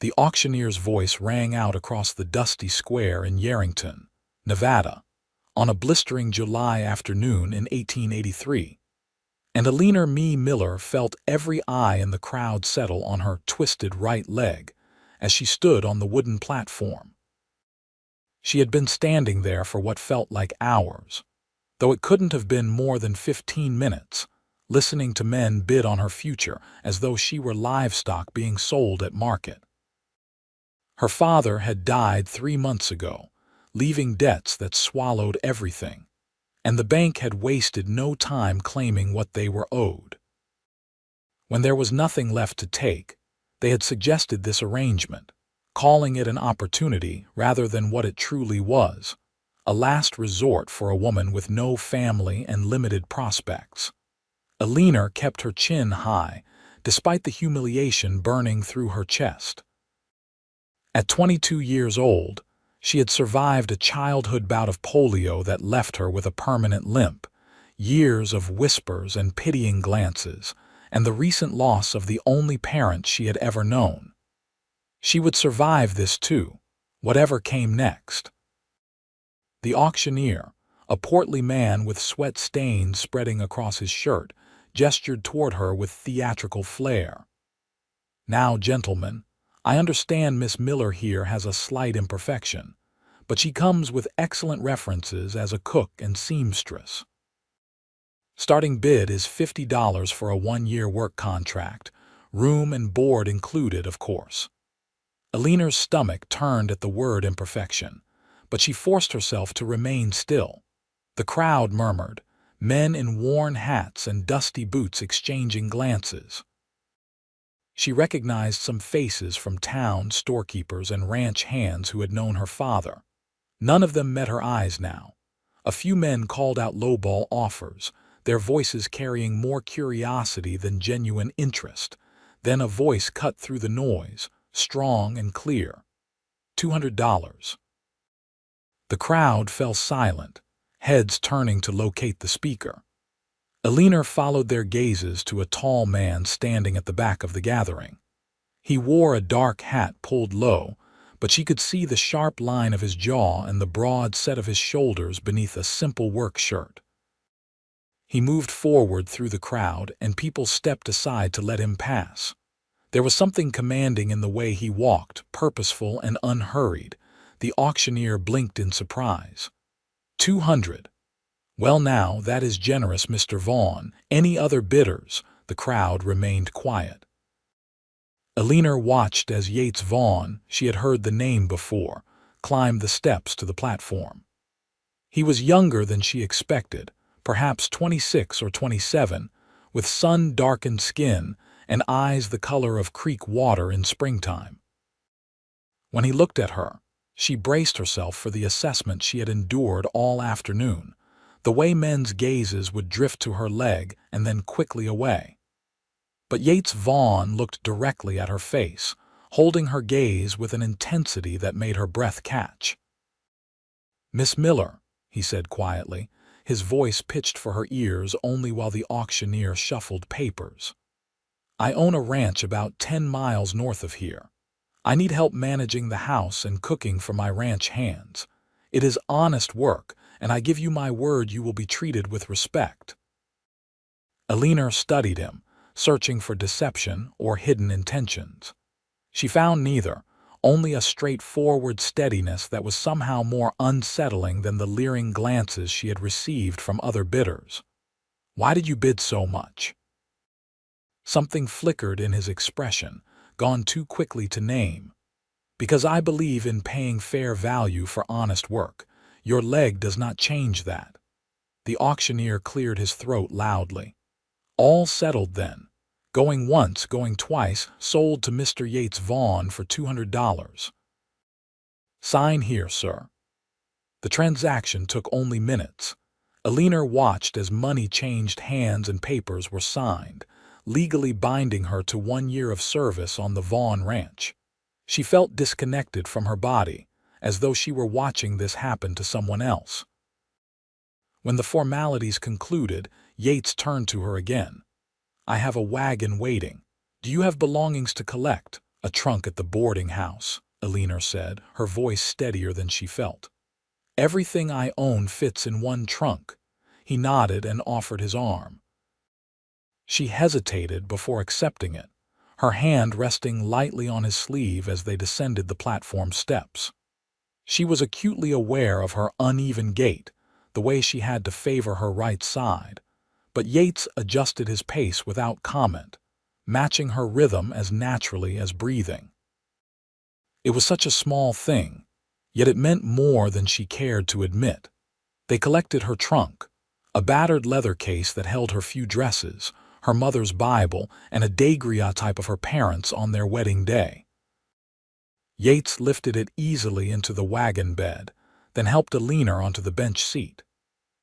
The auctioneer's voice rang out across the dusty square in Yarrington, Nevada, on a blistering July afternoon in 1883. And Alina Miller felt every eye in the crowd settle on her twisted right leg as she stood on the wooden platform. She had been standing there for what felt like hours, though it couldn't have been more than 15 minutes, listening to men bid on her future as though she were livestock being sold at market. Her father had died 3 months ago, leaving debts that swallowed everything, and the bank had wasted no time claiming what they were owed. When there was nothing left to take, they had suggested this arrangement, calling it an opportunity rather than what it truly was, a last resort for a woman with no family and limited prospects. Alina kept her chin high, despite the humiliation burning through her chest. At 22 years old, she had survived a childhood bout of polio that left her with a permanent limp, years of whispers and pitying glances, and the recent loss of the only parent she had ever known. She would survive this too, whatever came next. The auctioneer, a portly man with sweat stains spreading across his shirt, gestured toward her with theatrical flair. "Now, gentlemen, I understand Miss Miller here has a slight imperfection, but she comes with excellent references as a cook and seamstress. Starting bid is $50 for a 1-year work contract, room and board included, of course." Alina's stomach turned at the word imperfection, but she forced herself to remain still. The crowd murmured, men in worn hats and dusty boots exchanging glances. She recognized some faces from town storekeepers and ranch hands who had known her father. None of them met her eyes now. A few men called out lowball offers, their voices carrying more curiosity than genuine interest. Then a voice cut through the noise, strong and clear. $200. The crowd fell silent, heads turning to locate the speaker. Alina followed their gazes to a tall man standing at the back of the gathering. He wore a dark hat pulled low, but she could see the sharp line of his jaw and the broad set of his shoulders beneath a simple work shirt. He moved forward through the crowd, and people stepped aside to let him pass. There was something commanding in the way he walked, purposeful and unhurried. The auctioneer blinked in surprise. 200. "Well now, that is generous, Mr. Vaughn. Any other bidders?" The crowd remained quiet. Alina watched as Yates Vaughn, she had heard the name before, climbed the steps to the platform. He was younger than she expected, perhaps 26 or 27, with sun-darkened skin and eyes the color of creek water in springtime. When he looked at her, she braced herself for the assessment she had endured all afternoon, the way men's gazes would drift to her leg and then quickly away. But Yates Vaughn looked directly at her face, holding her gaze with an intensity that made her breath catch. "Miss Miller," he said quietly, his voice pitched for her ears only while the auctioneer shuffled papers. "I own a ranch about 10 miles north of here. I need help managing the house and cooking for my ranch hands. It is honest work, and I give you my word you will be treated with respect." Alina studied him, searching for deception or hidden intentions. She found neither, only a straightforward steadiness that was somehow more unsettling than the leering glances she had received from other bidders. "Why did you bid so much?" Something flickered in his expression, gone too quickly to name. "Because I believe in paying fair value for honest work. Your leg does not change that." The auctioneer cleared his throat loudly. "All settled then. Going once, going twice, sold to Mr. Yates Vaughn for $200. Sign here, sir." The transaction took only minutes. Alina watched as money changed hands and papers were signed, legally binding her to 1 year of service on the Vaughn ranch. She felt disconnected from her body, as though she were watching this happen to someone else. When the formalities concluded, Yates turned to her again. "I have a wagon waiting. Do you have belongings to collect? A trunk at the boarding house, Alina said, her voice steadier than she felt. Everything I own fits in one trunk. He nodded and offered his arm. She hesitated before accepting it, her hand resting lightly on his sleeve as they descended the platform steps. She was acutely aware of her uneven gait, the way she had to favor her right side, but Yates adjusted his pace without comment, matching her rhythm as naturally as breathing. It was such a small thing, yet it meant more than she cared to admit. They collected her trunk, a battered leather case that held her few dresses, her mother's Bible, and a daguerreotype of her parents on their wedding day. Yates lifted it easily into the wagon bed, then helped Alina onto the bench seat.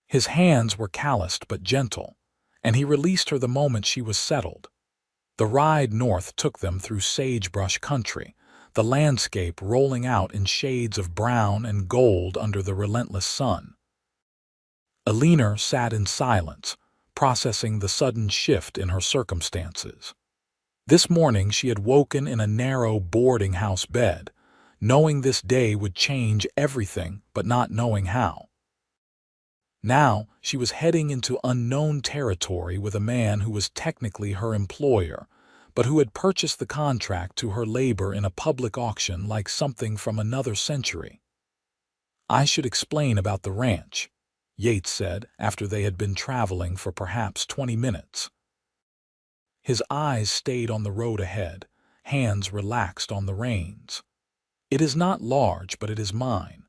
His hands were calloused but gentle, and he released her the moment she was settled. The ride north took them through sagebrush country, the landscape rolling out in shades of brown and gold under the relentless sun. Alina sat in silence, processing the sudden shift in her circumstances. This morning she had woken in a narrow boarding house bed, knowing this day would change everything but not knowing how. Now she was heading into unknown territory with a man who was technically her employer, but who had purchased the contract to her labor in a public auction like something from another century. "I should explain about the ranch," Yates said after they had been traveling for perhaps 20 minutes. His eyes stayed on the road ahead, hands relaxed on the reins. "It is not large, but it is mine.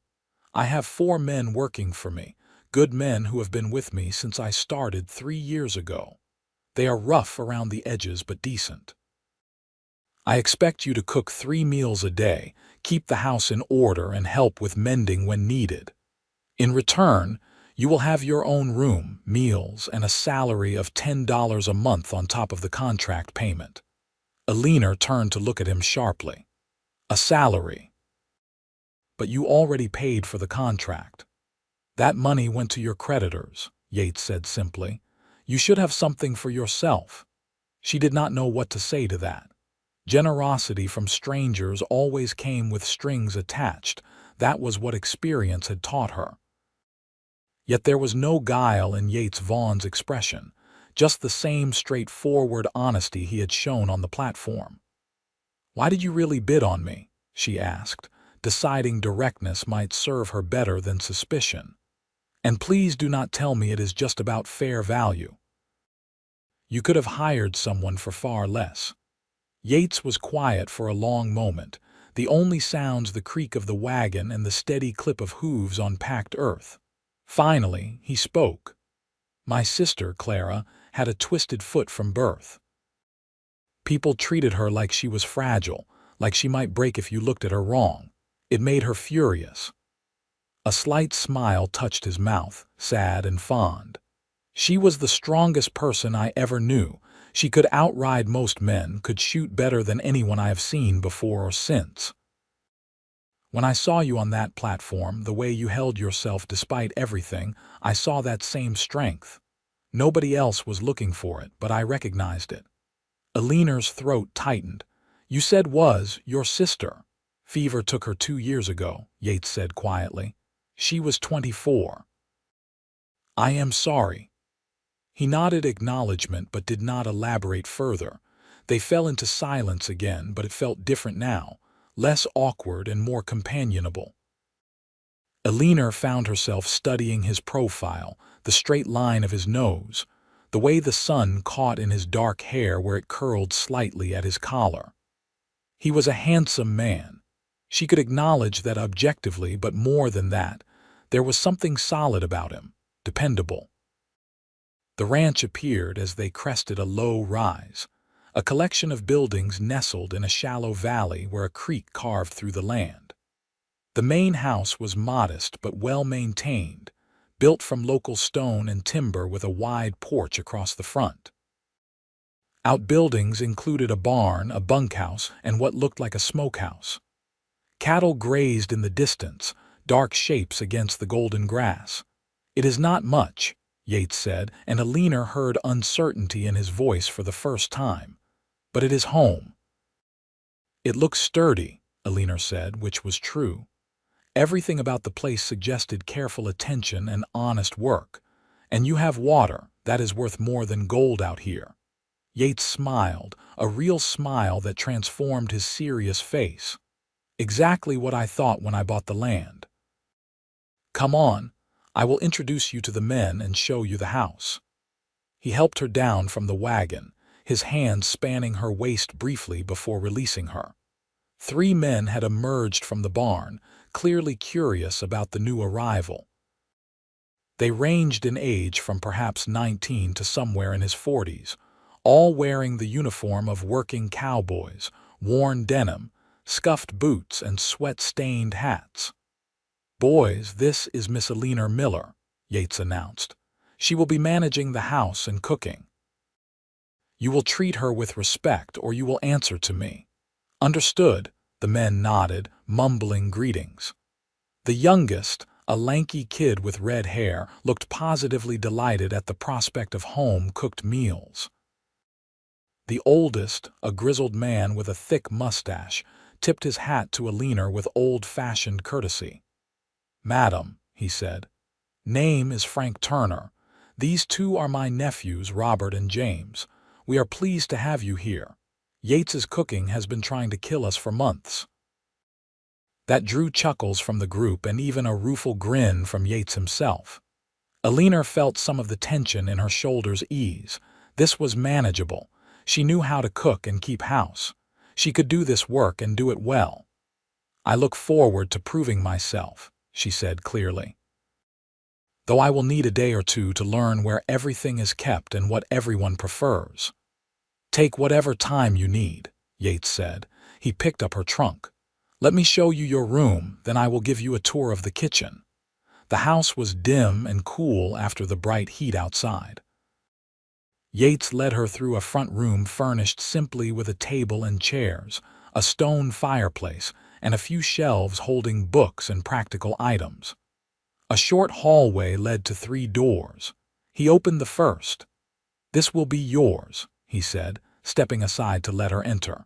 I have 4 men working for me, good men who have been with me since I started 3 years ago. They are rough around the edges but decent. I expect you to cook 3 meals a day, keep the house in order, and help with mending when needed. In return, you will have your own room, meals, and a salary of $10 a month on top of the contract payment." Alina turned to look at him sharply. "A salary? But you already paid for the contract." "That money went to your creditors," Yates said simply. "You should have something for yourself." She did not know what to say to that. Generosity from strangers always came with strings attached. That was what experience had taught her. Yet there was no guile in Yates Vaughn's expression, just the same straightforward honesty he had shown on the platform. "Why did you really bid on me?" she asked, deciding directness might serve her better than suspicion. "And please do not tell me it is just about fair value. You could have hired someone for far less." Yates was quiet for a long moment, the only sounds the creak of the wagon and the steady clip of hooves on packed earth. Finally, he spoke. "My sister, Clara, had a twisted foot from birth. People treated her like she was fragile, like she might break if you looked at her wrong. It made her furious." A slight smile touched his mouth, sad and fond. "She was the strongest person I ever knew. She could outride most men, could shoot better than anyone I have seen before or since. When I saw you on that platform, the way you held yourself despite everything, I saw that same strength. Nobody else was looking for it, but I recognized it." Alina's throat tightened. "You said was your sister." "Fever took her 2 years ago," Yates said quietly. "She was 24. "I am sorry." He nodded acknowledgement but did not elaborate further. They fell into silence again, but it felt different now, less awkward and more companionable. Alina found herself studying his profile, the straight line of his nose, the way the sun caught in his dark hair where it curled slightly at his collar. He was a handsome man. She could acknowledge that objectively, but more than that, there was something solid about him, dependable. The ranch appeared as they crested a low rise, a collection of buildings nestled in a shallow valley where a creek carved through the land. The main house was modest but well-maintained, built from local stone and timber with a wide porch across the front. Outbuildings included a barn, a bunkhouse, and what looked like a smokehouse. Cattle grazed in the distance, dark shapes against the golden grass. "It is not much," Yates said, and Alina heard uncertainty in his voice for the first time. "But it is home." It looks sturdy, Alina said, which was true. Everything about the place suggested careful attention and honest work. And you have water, that is worth more than gold out here. Yates smiled, a real smile that transformed his serious face. Exactly what I thought when I bought the land. Come on, I will introduce you to the men and show you the house. He helped her down from the wagon, his hand spanning her waist briefly before releasing her. 3 men had emerged from the barn, clearly curious about the new arrival. They ranged in age from perhaps 19 to somewhere in his 40s, all wearing the uniform of working cowboys, worn denim, scuffed boots, and sweat-stained hats. "Boys, this is Miss Alina Miller," Yates announced. "She will be managing the house and cooking. You will treat her with respect or you will answer to me." "Understood," the men nodded, mumbling greetings. The youngest, a lanky kid with red hair, looked positively delighted at the prospect of home-cooked meals. The oldest, a grizzled man with a thick mustache, tipped his hat to Alina with old-fashioned courtesy. "Madam," he said, "name is Frank Turner. These 2 are my nephews, Robert and James. We are pleased to have you here. Yates's cooking has been trying to kill us for months." That drew chuckles from the group and even a rueful grin from Yates himself. Alina felt some of the tension in her shoulders ease. This was manageable. She knew how to cook and keep house. She could do this work and do it well. "I look forward to proving myself," she said clearly. "Though I will need a day or 2 to learn where everything is kept and what everyone prefers." "Take whatever time you need," Yates said. He picked up her trunk. "Let me show you your room, then I will give you a tour of the kitchen." The house was dim and cool after the bright heat outside. Yates led her through a front room furnished simply with a table and chairs, a stone fireplace, and a few shelves holding books and practical items. A short hallway led to 3 doors. He opened the first. "This will be yours," he said, stepping aside to let her enter.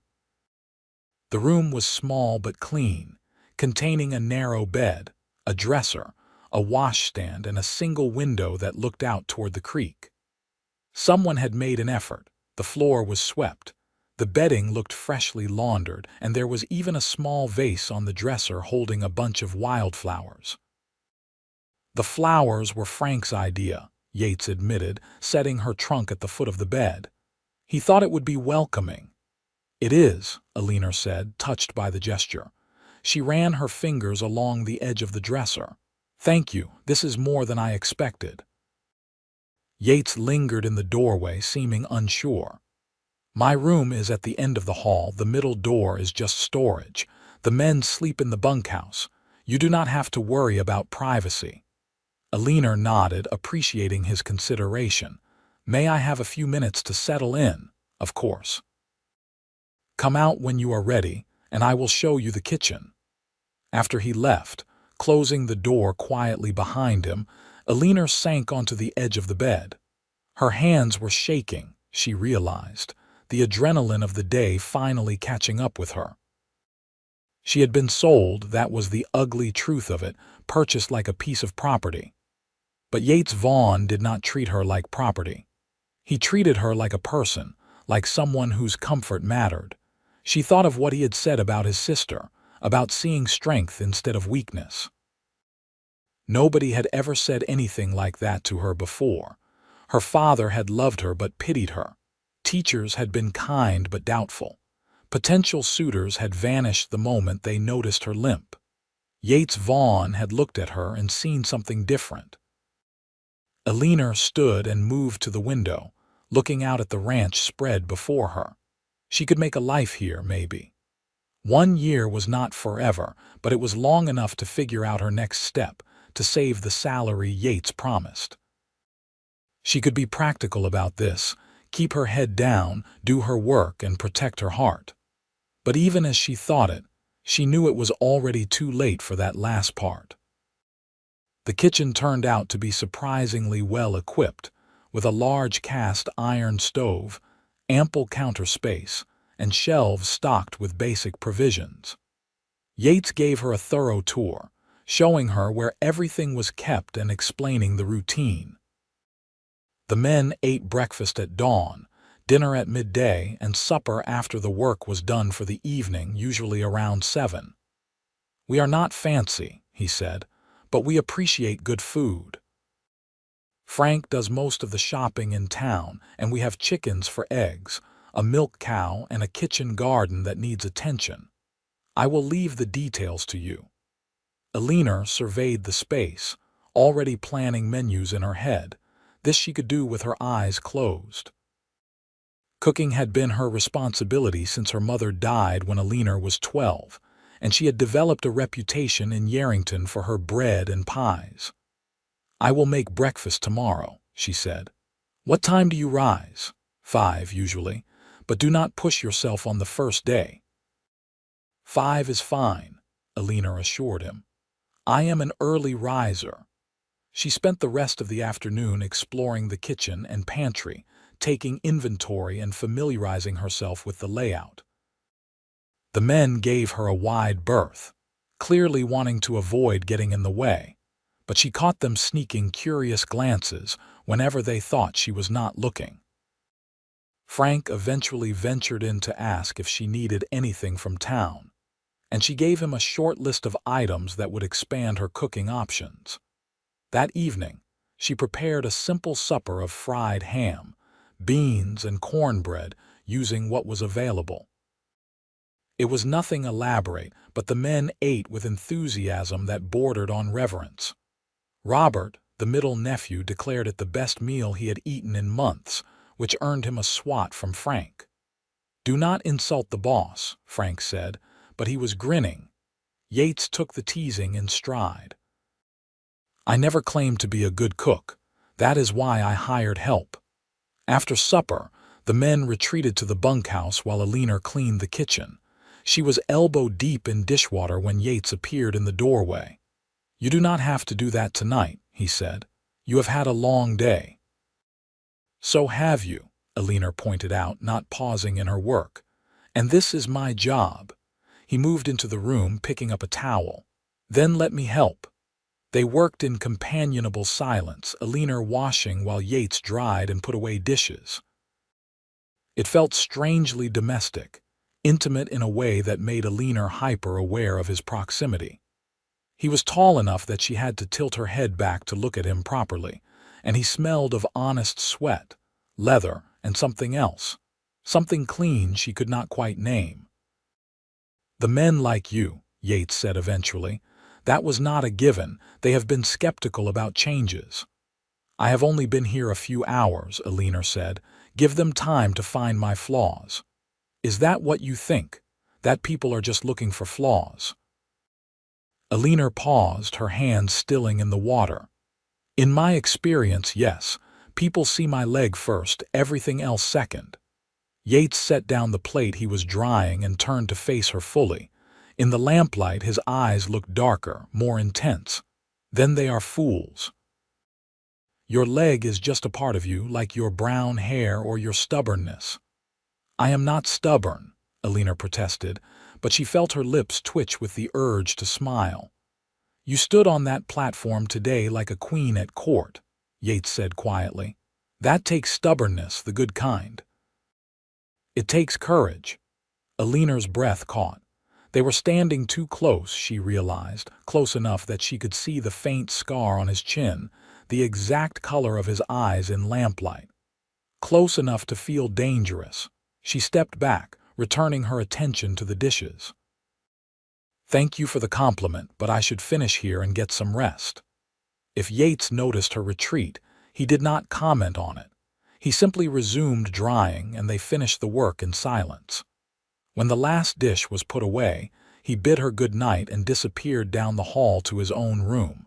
The room was small but clean, containing a narrow bed, a dresser, a washstand, and a single window that looked out toward the creek. Someone had made an effort. The floor was swept. The bedding looked freshly laundered, and there was even a small vase on the dresser holding a bunch of wildflowers. "The flowers were Frank's idea," Yates admitted, setting her trunk at the foot of the bed. "He thought it would be welcoming." "It is," Alina said, touched by the gesture. She ran her fingers along the edge of the dresser. "Thank you, this is more than I expected." Yates lingered in the doorway, seeming unsure. "My room is at the end of the hall. The middle door is just storage. The men sleep in the bunkhouse. You do not have to worry about privacy." Alina nodded, appreciating his consideration. "May I have a few minutes to settle in?" "Of course." "Come out when you are ready, and I will show you the kitchen." After he left, closing the door quietly behind him, Alina sank onto the edge of the bed. Her hands were shaking, she realized, the adrenaline of the day finally catching up with her. She had been sold, that was the ugly truth of it, purchased like a piece of property. But Yates Vaughn did not treat her like property. He treated her like a person, like someone whose comfort mattered. She thought of what he had said about his sister, about seeing strength instead of weakness. Nobody had ever said anything like that to her before. Her father had loved her but pitied her. Teachers had been kind but doubtful. Potential suitors had vanished the moment they noticed her limp. Yates Vaughn had looked at her and seen something different. Alina stood and moved to the window, looking out at the ranch spread before her. She could make a life here, maybe. 1 year was not forever, but it was long enough to figure out her next step, to save the salary Yates promised. She could be practical about this, keep her head down, do her work, and protect her heart. But even as she thought it, she knew it was already too late for that last part. The kitchen turned out to be surprisingly well equipped, with a large cast iron stove, ample counter space, and shelves stocked with basic provisions. Yates gave her a thorough tour, showing her where everything was kept and explaining the routine. The men ate breakfast at dawn, dinner at midday, and supper after the work was done for the evening, usually around 7. "We are not fancy," he said, "but we appreciate good food. Frank does most of the shopping in town, and we have chickens for eggs, a milk cow, and a kitchen garden that needs attention. I will leave the details to you." Alina surveyed the space, already planning menus in her head. This she could do with her eyes closed. Cooking had been her responsibility since her mother died when Alina was 12, and she had developed a reputation in Yerington for her bread and pies. "I will make breakfast tomorrow," she said. "What time do you rise?" 5 usually, but do not push yourself on the first day." 5 is fine, Alina assured him. "I am an early riser." She spent the rest of the afternoon exploring the kitchen and pantry, taking inventory and familiarizing herself with the layout. The men gave her a wide berth, clearly wanting to avoid getting in the way, but she caught them sneaking curious glances whenever they thought she was not looking. Frank eventually ventured in to ask if she needed anything from town, and she gave him a short list of items that would expand her cooking options. That evening, she prepared a simple supper of fried ham, beans, and cornbread using what was available. It was nothing elaborate, but the men ate with enthusiasm that bordered on reverence. Robert, the middle nephew, declared it the best meal he had eaten in months, which earned him a swat from Frank. "Do not insult the boss," Frank said, but he was grinning. Yates took the teasing in stride. "I never claimed to be a good cook. That is why I hired help." After supper, the men retreated to the bunkhouse while Alina cleaned the kitchen. She was elbow-deep in dishwater when Yates appeared in the doorway. "You do not have to do that tonight," he said. "You have had a long day." "So have you," Alina pointed out, not pausing in her work. "And this is my job." He moved into the room, picking up a towel. "Then let me help." They worked in companionable silence, Alina washing while Yates dried and put away dishes. It felt strangely domestic, intimate in a way that made Alina hyper-aware of his proximity. He was tall enough that she had to tilt her head back to look at him properly, and he smelled of honest sweat, leather, and something else, something clean she could not quite name. "The men like you," Yates said eventually. "That was not a given. They have been skeptical about changes." "I have only been here a few hours," Alina said. "Give them time to find my flaws." "Is that what you think? That people are just looking for flaws?" Alina paused, her hands stilling in the water. "In my experience, yes. People see my leg first, everything else second." Yates set down the plate he was drying and turned to face her fully. In the lamplight, his eyes looked darker, more intense. "Then they are fools. Your leg is just a part of you, like your brown hair or your stubbornness." "I am not stubborn," Alina protested, but she felt her lips twitch with the urge to smile. "You stood on that platform today like a queen at court," Yates said quietly. "That takes stubbornness, the good kind." "It takes courage." Alina's breath caught. They were standing too close, she realized, close enough that she could see the faint scar on his chin, the exact color of his eyes in lamplight. Close enough to feel dangerous. She stepped back, returning her attention to the dishes. "Thank you for the compliment, but I should finish here and get some rest." If Yates noticed her retreat, he did not comment on it. He simply resumed drying, and they finished the work in silence. When the last dish was put away, he bid her good night and disappeared down the hall to his own room.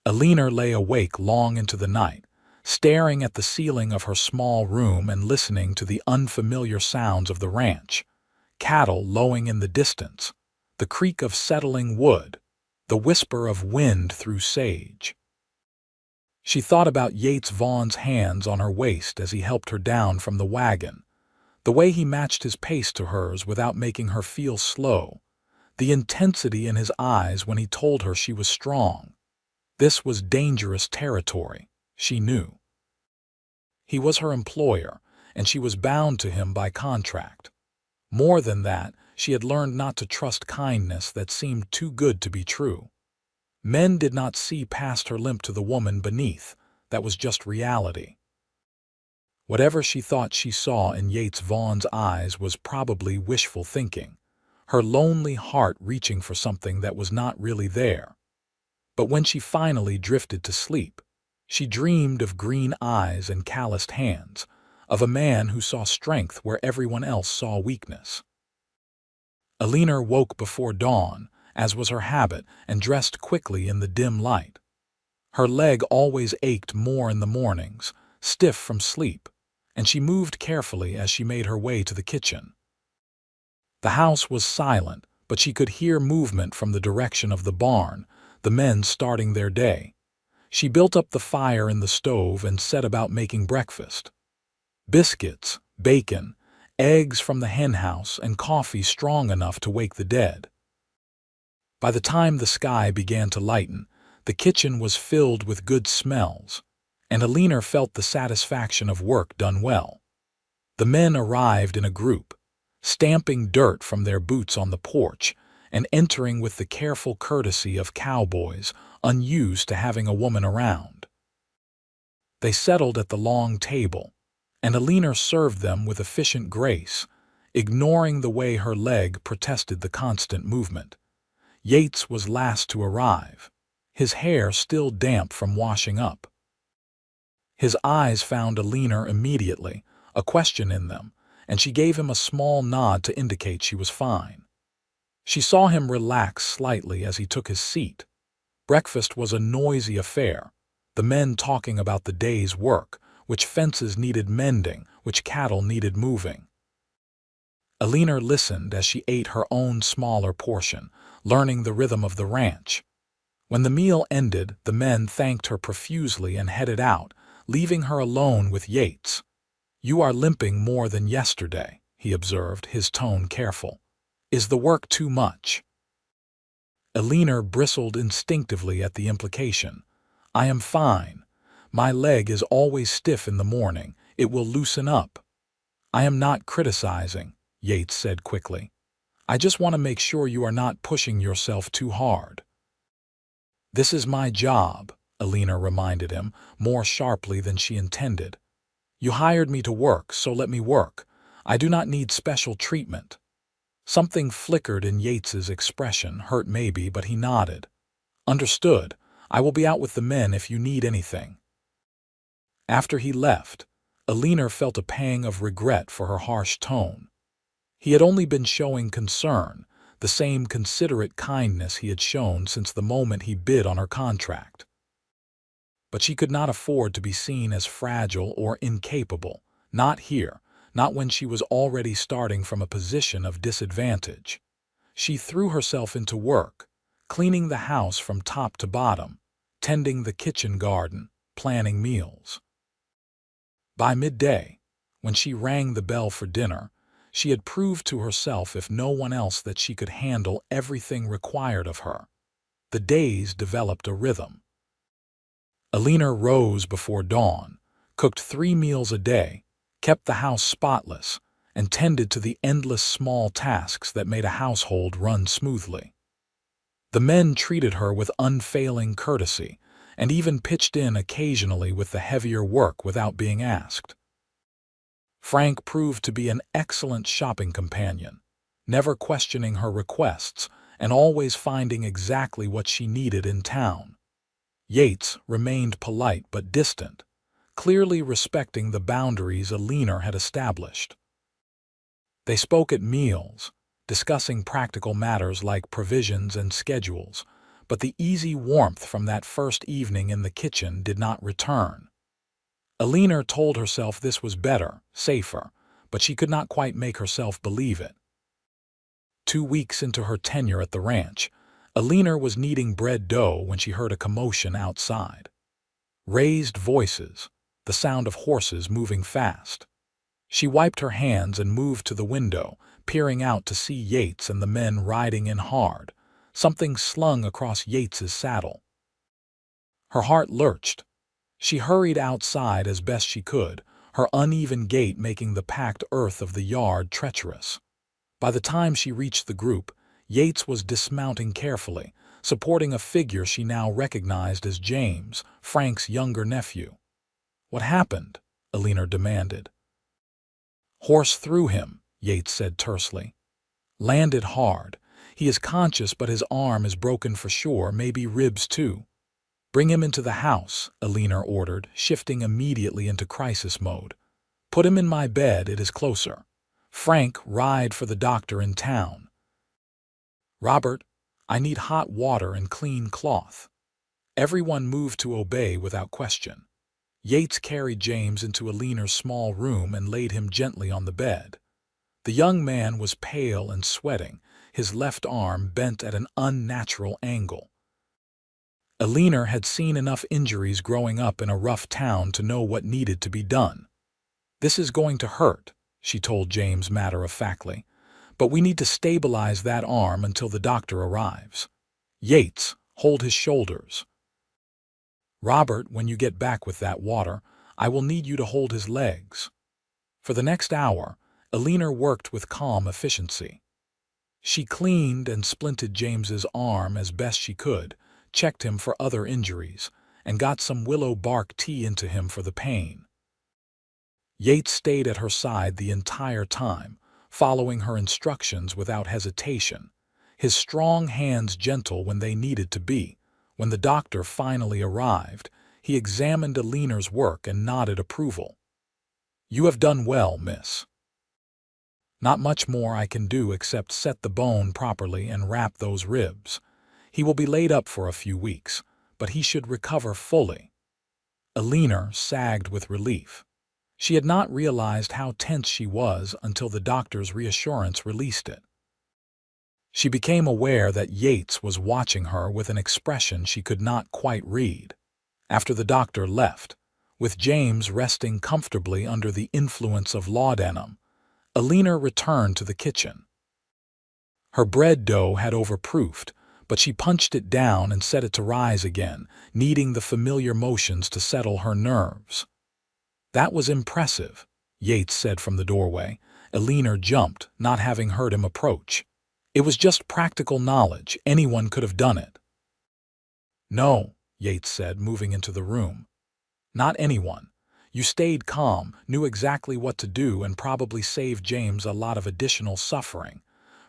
Alina lay awake long into the night, staring at the ceiling of her small room and listening to the unfamiliar sounds of the ranch. Cattle lowing in the distance, the creak of settling wood, the whisper of wind through sage. She thought about Yates Vaughn's hands on her waist as he helped her down from the wagon, The way he matched his pace to hers without making her feel slow, the intensity in his eyes when he told her she was strong. This was dangerous territory, she knew. He was her employer, and she was bound to him by contract. More than that, she had learned not to trust kindness that seemed too good to be true. Men did not see past her limp to the woman beneath. That was just reality. Whatever she thought she saw in Yates Vaughn's eyes was probably wishful thinking, her lonely heart reaching for something that was not really there. But when she finally drifted to sleep, she dreamed of green eyes and calloused hands, of a man who saw strength where everyone else saw weakness. Alina woke before dawn, as was her habit, and dressed quickly in the dim light. Her leg always ached more in the mornings, stiff from sleep, and she moved carefully as she made her way to the kitchen. The house was silent, but she could hear movement from the direction of the barn, the men starting their day. She built up the fire in the stove and set about making breakfast. Biscuits, bacon, eggs from the henhouse, and coffee strong enough to wake the dead. By the time the sky began to lighten, the kitchen was filled with good smells, and Alina felt the satisfaction of work done well. The men arrived in a group, stamping dirt from their boots on the porch and entering with the careful courtesy of cowboys unused to having a woman around. They settled at the long table, and Alina served them with efficient grace, ignoring the way her leg protested the constant movement. Yates was last to arrive, his hair still damp from washing up. His eyes found Alina immediately, a question in them, and she gave him a small nod to indicate she was fine. She saw him relax slightly as he took his seat. Breakfast was a noisy affair, the men talking about the day's work, which fences needed mending, which cattle needed moving. Alina listened as she ate her own smaller portion, learning the rhythm of the ranch. When the meal ended, the men thanked her profusely and headed out, leaving her alone with Yates. "You are limping more than yesterday," he observed, his tone careful. "Is the work too much?" Alina bristled instinctively at the implication. "I am fine. My leg is always stiff in the morning. It will loosen up." "I am not criticizing," Yates said quickly. "I just want to make sure you are not pushing yourself too hard." "This is my job," Alina reminded him, more sharply than she intended. "You hired me to work, so let me work. I do not need special treatment." Something flickered in Yates's expression, hurt maybe, but he nodded. "Understood. I will be out with the men if you need anything." After he left, Alina felt a pang of regret for her harsh tone. He had only been showing concern, the same considerate kindness he had shown since the moment he bid on her contract. But she could not afford to be seen as fragile or incapable, not here, not when she was already starting from a position of disadvantage. She threw herself into work, cleaning the house from top to bottom, tending the kitchen garden, planning meals. By midday, when she rang the bell for dinner, she had proved to herself, if no one else, that she could handle everything required of her. The days developed a rhythm. Alina rose before dawn, cooked 3 meals a day, kept the house spotless, and tended to the endless small tasks that made a household run smoothly. The men treated her with unfailing courtesy, and even pitched in occasionally with the heavier work without being asked. Frank proved to be an excellent shopping companion, never questioning her requests and always finding exactly what she needed in town. Yates remained polite but distant, clearly respecting the boundaries Alina had established. They spoke at meals, discussing practical matters like provisions and schedules, but the easy warmth from that first evening in the kitchen did not return. Alina told herself this was better, safer, but she could not quite make herself believe it. 2 weeks into her tenure at the ranch, Alina was kneading bread dough when she heard a commotion outside. Raised voices, the sound of horses moving fast. She wiped her hands and moved to the window, peering out to see Yates and the men riding in hard, something slung across Yates's saddle. Her heart lurched. She hurried outside as best she could, her uneven gait making the packed earth of the yard treacherous. By the time she reached the group, Yates was dismounting carefully, supporting a figure she now recognized as James, Frank's younger nephew. "What happened?" Alina demanded. "Horse threw him," Yates said tersely. "Landed hard. He is conscious, but his arm is broken for sure, maybe ribs too." "Bring him into the house," Alina ordered, shifting immediately into crisis mode. "Put him in my bed, it is closer. Frank, ride for the doctor in town. Robert, I need hot water and clean cloth." Everyone moved to obey without question. Yates carried James into Alina's small room and laid him gently on the bed. The young man was pale and sweating, his left arm bent at an unnatural angle. Alina had seen enough injuries growing up in a rough town to know what needed to be done. "This is going to hurt," she told James matter-of-factly, "but we need to stabilize that arm until the doctor arrives. Yates, hold his shoulders. Robert, when you get back with that water, I will need you to hold his legs." For the next hour, Alina worked with calm efficiency. She cleaned and splinted James's arm as best she could, checked him for other injuries, and got some willow bark tea into him for the pain. Yates stayed at her side the entire time, following her instructions without hesitation, his strong hands gentle when they needed to be. When the doctor finally arrived, he examined Alina's work and nodded approval. "You have done well, miss. Not much more I can do except set the bone properly and wrap those ribs. He will be laid up for a few weeks, but he should recover fully." Alina sagged with relief. She had not realized how tense she was until the doctor's reassurance released it. She became aware that Yates was watching her with an expression she could not quite read. After the doctor left, with James resting comfortably under the influence of laudanum, Alina returned to the kitchen. Her bread dough had overproofed, but she punched it down and set it to rise again, needing the familiar motions to settle her nerves. "That was impressive," Yates said from the doorway. Alina jumped, not having heard him approach. "It was just practical knowledge. Anyone could have done it." "No," Yates said, moving into the room. "Not anyone. You stayed calm, knew exactly what to do, and probably saved James a lot of additional suffering.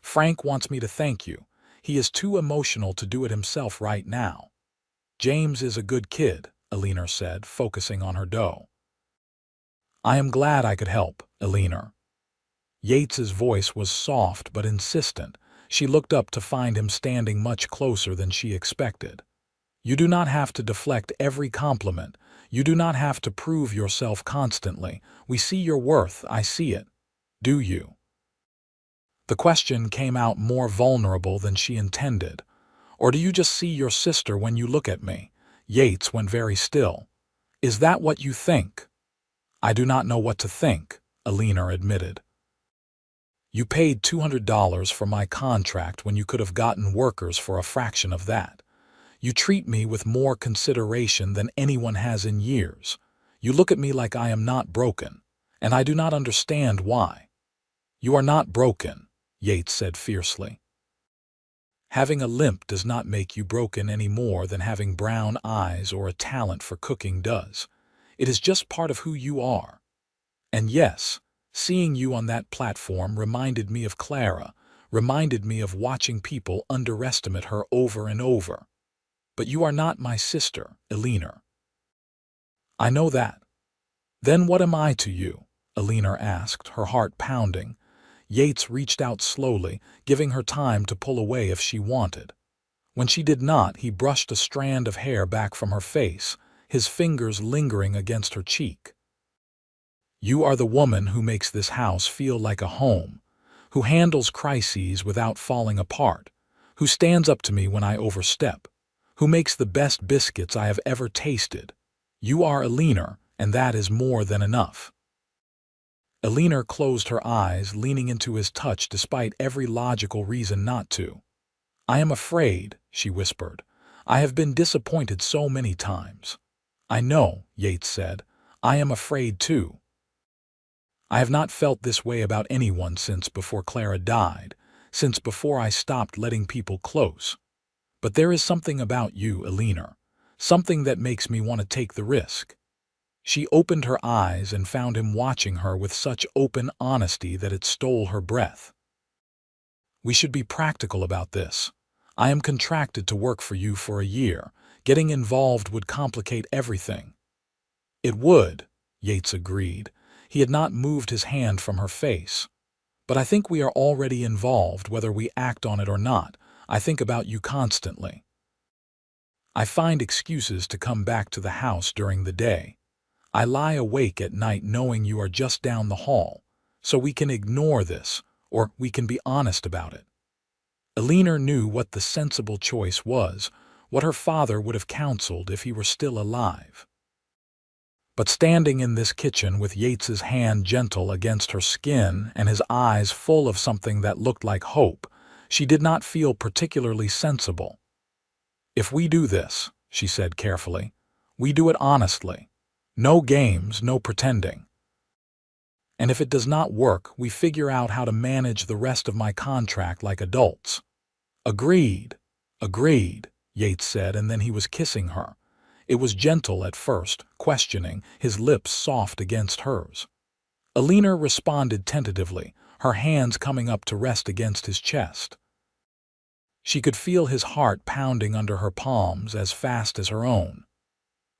Frank wants me to thank you. He is too emotional to do it himself right now." "James is a good kid," Alina said, focusing on her dough. "I am glad I could help, Alina." Yates's voice was soft but insistent. She looked up to find him standing much closer than she expected. "You do not have to deflect every compliment. You do not have to prove yourself constantly. We see your worth, I see it. Do you?" The question came out more vulnerable than she intended. "Or do you just see your sister when you look at me?" Yates went very still. "Is that what you think?" "I do not know what to think," Alina admitted. "You paid $200 for my contract when you could have gotten workers for a fraction of that. You treat me with more consideration than anyone has in years. You look at me like I am not broken, and I do not understand why." "You are not broken," Yates said fiercely. "Having a limp does not make you broken any more than having brown eyes or a talent for cooking does. It is just part of who you are. And yes, seeing you on that platform reminded me of Clara, reminded me of watching people underestimate her over and over. But you are not my sister, Alina." "I know that." "Then what am I to you?" Alina asked, her heart pounding. Yates reached out slowly, giving her time to pull away if she wanted. When she did not, he brushed a strand of hair back from her face, his fingers lingering against her cheek. "You are the woman who makes this house feel like a home, who handles crises without falling apart, who stands up to me when I overstep, who makes the best biscuits I have ever tasted. You are Alina, and that is more than enough." Alina closed her eyes, leaning into his touch despite every logical reason not to. "I am afraid," she whispered. "I have been disappointed so many times." "I know," Yates said. "I am afraid too. I have not felt this way about anyone since before Clara died, since before I stopped letting people close. But there is something about you, Alina, something that makes me want to take the risk." She opened her eyes and found him watching her with such open honesty that it stole her breath. "We should be practical about this. I am contracted to work for you for a year. Getting involved would complicate everything." "It would," Yates agreed. He had not moved his hand from her face. "But I think we are already involved, whether we act on it or not. I think about you constantly. I find excuses to come back to the house during the day. I lie awake at night knowing you are just down the hall, so we can ignore this, or we can be honest about it." Alina knew what the sensible choice was, what her father would have counseled if he were still alive. But standing in this kitchen with Yates's hand gentle against her skin and his eyes full of something that looked like hope, she did not feel particularly sensible. "If we do this," she said carefully, "we do it honestly. No games, no pretending. And if it does not work, we figure out how to manage the rest of my contract like adults." "Agreed, agreed," Yates said, and then he was kissing her. It was gentle at first, questioning, his lips soft against hers. Alina responded tentatively, her hands coming up to rest against his chest. She could feel his heart pounding under her palms as fast as her own.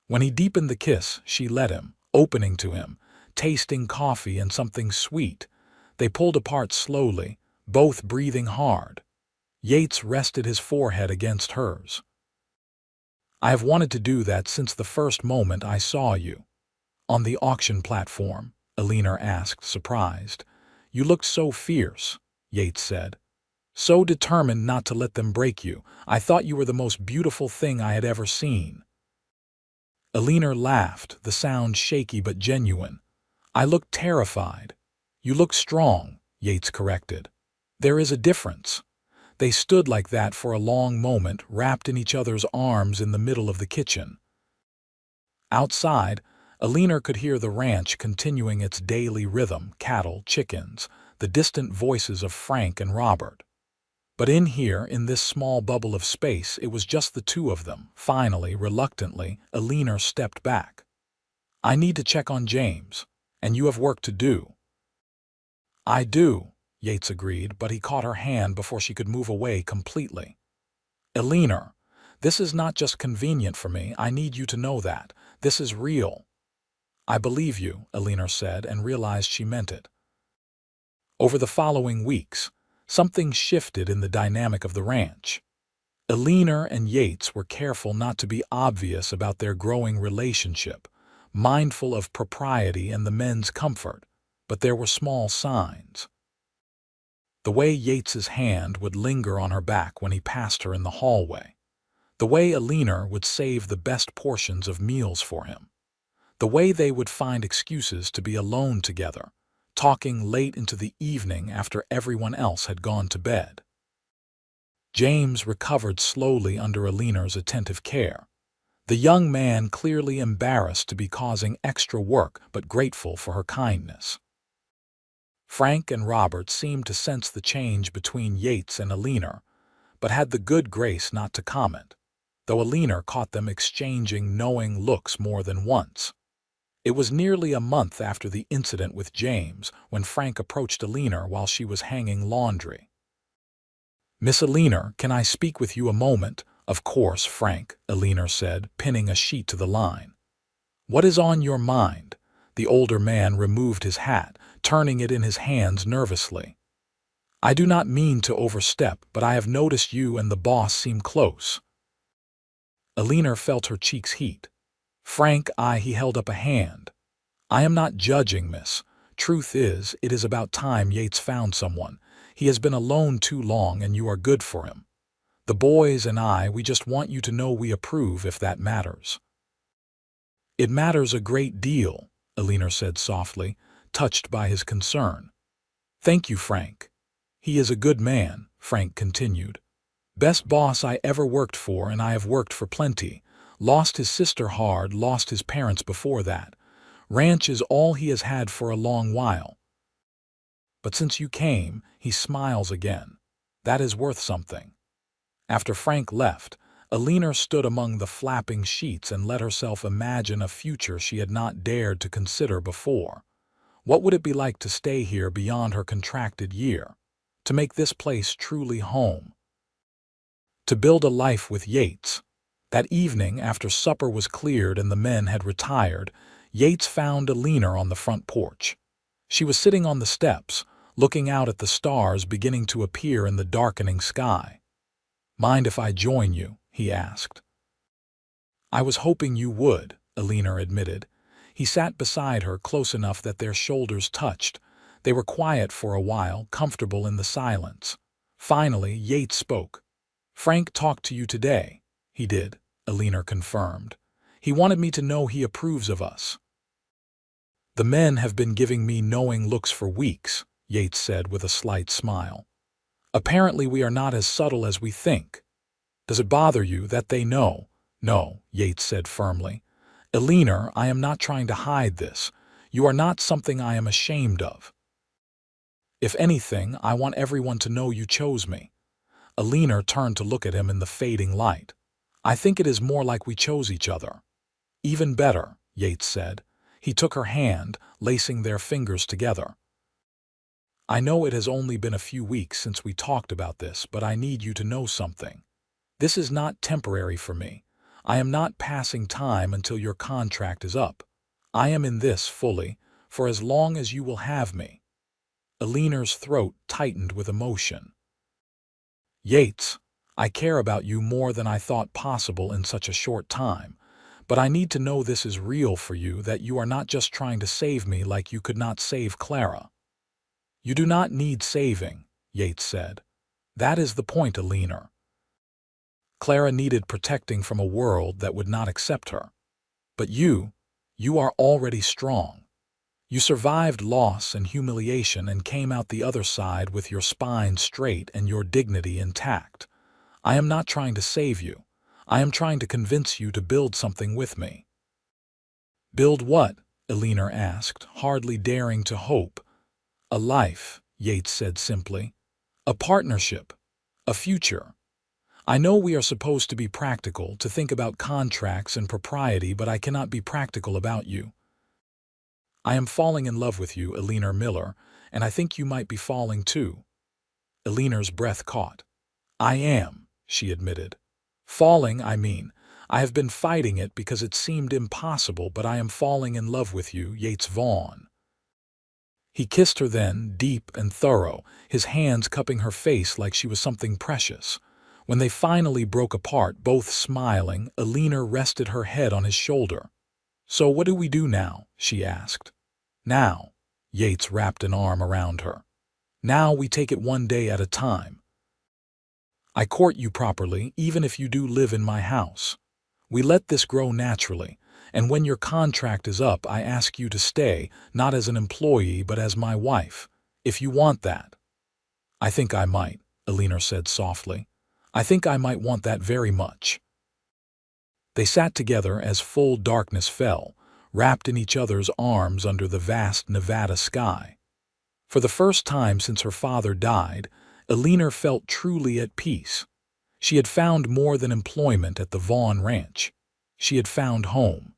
When he deepened the kiss, she let him, opening to him, tasting coffee and something sweet. They pulled apart slowly, both breathing hard. Yates rested his forehead against hers. "I have wanted to do that since the first moment I saw you." "On the auction platform?" Alina asked, surprised. "You looked so fierce," Yates said. "So determined not to let them break you. I thought you were the most beautiful thing I had ever seen." Alina laughed, the sound shaky but genuine. "I looked terrified." "You look strong," Yates corrected. "There is a difference." They stood like that for a long moment, wrapped in each other's arms in the middle of the kitchen. Outside, Alina could hear the ranch continuing its daily rhythm, cattle, chickens, the distant voices of Frank and Robert. But in here, in this small bubble of space, it was just the two of them. Finally, reluctantly, Alina stepped back. "I need to check on James, and you have work to do." "I do," Yates agreed, but he caught her hand before she could move away completely. "Alina, this is not just convenient for me. I need you to know that. This is real." "I believe you," Alina said, and realized she meant it. Over the following weeks, something shifted in the dynamic of the ranch. Alina and Yates were careful not to be obvious about their growing relationship, mindful of propriety and the men's comfort, but there were small signs. The way Yates's hand would linger on her back when he passed her in the hallway. The way Alina would save the best portions of meals for him. The way they would find excuses to be alone together, talking late into the evening after everyone else had gone to bed. James recovered slowly under Alina's attentive care. The young man clearly embarrassed to be causing extra work but grateful for her kindness. Frank and Robert seemed to sense the change between Yates and Alina, but had the good grace not to comment, though Alina caught them exchanging knowing looks more than once. It was nearly a month after the incident with James when Frank approached Alina while she was hanging laundry. "Miss Alina, can I speak with you a moment?" "Of course, Frank," Alina said, pinning a sheet to the line. "What is on your mind?" The older man removed his hat, turning it in his hands nervously. "I do not mean to overstep, but I have noticed you and the boss seem close." Alina felt her cheeks heat. "Frank, he held up a hand. "I am not judging, miss. Truth is, it is about time Yates found someone. He has been alone too long and you are good for him. The boys and we just want you to know we approve if that matters." "It matters a great deal," Alina said softly. touched by his concern. "Thank you, Frank. He is a good man," Frank continued. "Best boss I ever worked for, and I have worked for plenty. Lost his sister hard, lost his parents before that. Ranch is all he has had for a long while. But since you came," he smiles again. "That is worth something." After Frank left, Alina stood among the flapping sheets and let herself imagine a future she had not dared to consider before. What would it be like to stay here beyond her contracted year? To make this place truly home? To build a life with Yates? That evening, after supper was cleared and the men had retired, Yates found Alina on the front porch. She was sitting on the steps, looking out at the stars beginning to appear in the darkening sky. "Mind if I join you?" he asked. "I was hoping you would," Alina admitted. He sat beside her close enough that their shoulders touched. They were quiet for a while, comfortable in the silence. Finally, Yates spoke. "Frank talked to you today." "He did," Alina confirmed. "He wanted me to know he approves of us." "The men have been giving me knowing looks for weeks," Yates said with a slight smile. "Apparently we are not as subtle as we think. Does it bother you that they know?" "No," Yates said firmly. "Alina, I am not trying to hide this. You are not something I am ashamed of. If anything, I want everyone to know you chose me." Alina turned to look at him in the fading light. "I think it is more like we chose each other." "Even better," Yates said. He took her hand, lacing their fingers together. "I know it has only been a few weeks since we talked about this, but I need you to know something. This is not temporary for me. I am not passing time until your contract is up. I am in this fully, for as long as you will have me." Alina's throat tightened with emotion. "Yates, I care about you more than I thought possible in such a short time, but I need to know this is real for you, that you are not just trying to save me like you could not save Clara." "You do not need saving," Yates said. "That is the point, Alina. Clara needed protecting from a world that would not accept her. But you are already strong. You survived loss and humiliation and came out the other side with your spine straight and your dignity intact. I am not trying to save you. I am trying to convince you to build something with me." "Build what?" Alina asked, hardly daring to hope. "A life," Yates said simply. "A partnership. A future. I know we are supposed to be practical, to think about contracts and propriety, but I cannot be practical about you. I am falling in love with you, Alina Miller, and I think you might be falling too." Alina's breath caught. "I am," she admitted. "Falling, I mean. I have been fighting it because it seemed impossible, but I am falling in love with you, Yates Vaughn." He kissed her then, deep and thorough, his hands cupping her face like she was something precious. When they finally broke apart, both smiling, Alina rested her head on his shoulder. "So what do we do now?" she asked. "Now," Yates wrapped an arm around her. "Now we take it one day at a time. I court you properly, even if you do live in my house. We let this grow naturally, and when your contract is up, I ask you to stay, not as an employee but as my wife, if you want that." "I think I might," Alina said softly. "I think I might want that very much." They sat together as full darkness fell, wrapped in each other's arms under the vast Nevada sky. For the first time since her father died, Alina felt truly at peace. She had found more than employment at the Vaughn Ranch. She had found home.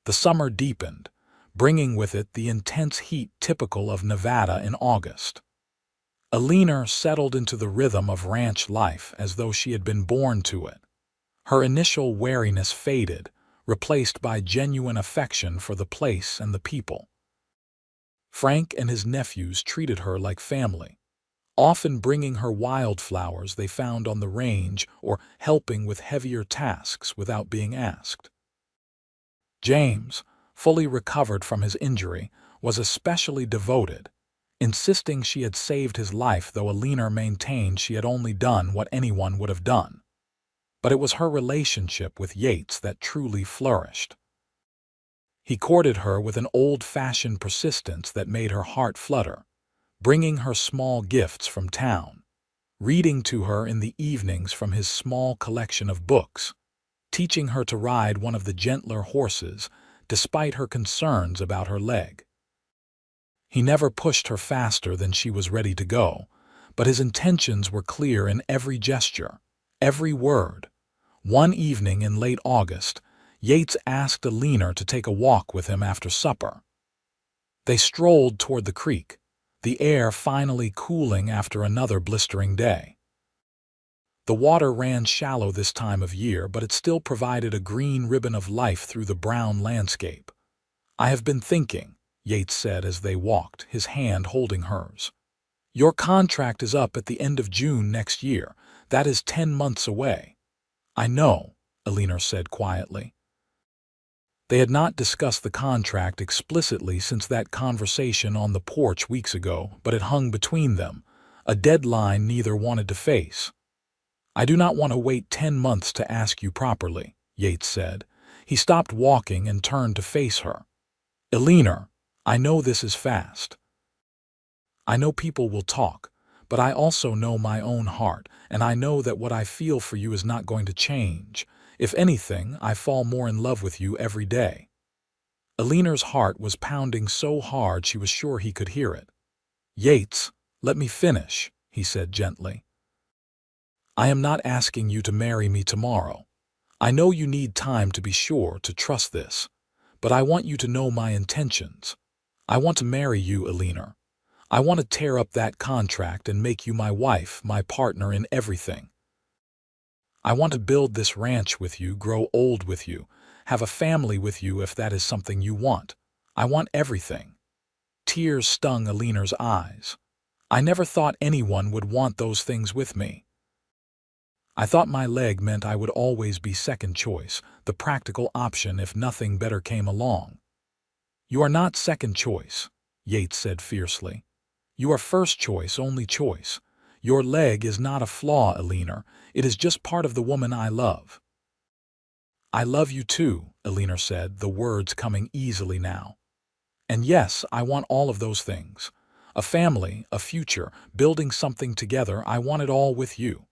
The summer deepened, bringing with it the intense heat typical of Nevada in August. Alina settled into the rhythm of ranch life as though she had been born to it. Her initial wariness faded, replaced by genuine affection for the place and the people. Frank and his nephews treated her like family, often bringing her wildflowers they found on the range or helping with heavier tasks without being asked. James, fully recovered from his injury, was especially devoted, insisting she had saved his life, though Alina maintained she had only done what anyone would have done. But it was her relationship with Yates that truly flourished. He courted her with an old-fashioned persistence that made her heart flutter, bringing her small gifts from town, reading to her in the evenings from his small collection of books, teaching her to ride one of the gentler horses despite her concerns about her leg. He never pushed her faster than she was ready to go, but his intentions were clear in every gesture, every word. One evening in late August, Yates asked Alina to take a walk with him after supper. They strolled toward the creek, the air finally cooling after another blistering day. The water ran shallow this time of year, but it still provided a green ribbon of life through the brown landscape. "I have been thinking," Yates said as they walked, his hand holding hers. "Your contract is up at the end of June next year. That is 10 months away." "I know," Alina said quietly. They had not discussed the contract explicitly since that conversation on the porch weeks ago, but it hung between them, a deadline neither wanted to face. "I do not want to wait 10 months to ask you properly," Yates said. He stopped walking and turned to face her. "Alina, I know this is fast. I know people will talk, but I also know my own heart, and I know that what I feel for you is not going to change. If anything, I fall more in love with you every day." Alina's heart was pounding so hard she was sure he could hear it. "Yates, let me finish," he said gently. "I am not asking you to marry me tomorrow. I know you need time to be sure to trust this, but I want you to know my intentions. I want to marry you, Alina. I want to tear up that contract and make you my wife, my partner in everything. I want to build this ranch with you, grow old with you, have a family with you if that is something you want. I want everything." Tears stung Alina's eyes. "I never thought anyone would want those things with me. I thought my leg meant I would always be second choice, the practical option if nothing better came along." "You are not second choice," Yates said fiercely. "You are first choice, only choice. Your leg is not a flaw, Alina. It is just part of the woman I love." "I love you too," Alina said, the words coming easily now. "And yes, I want all of those things. A family, a future, building something together. I want it all with you."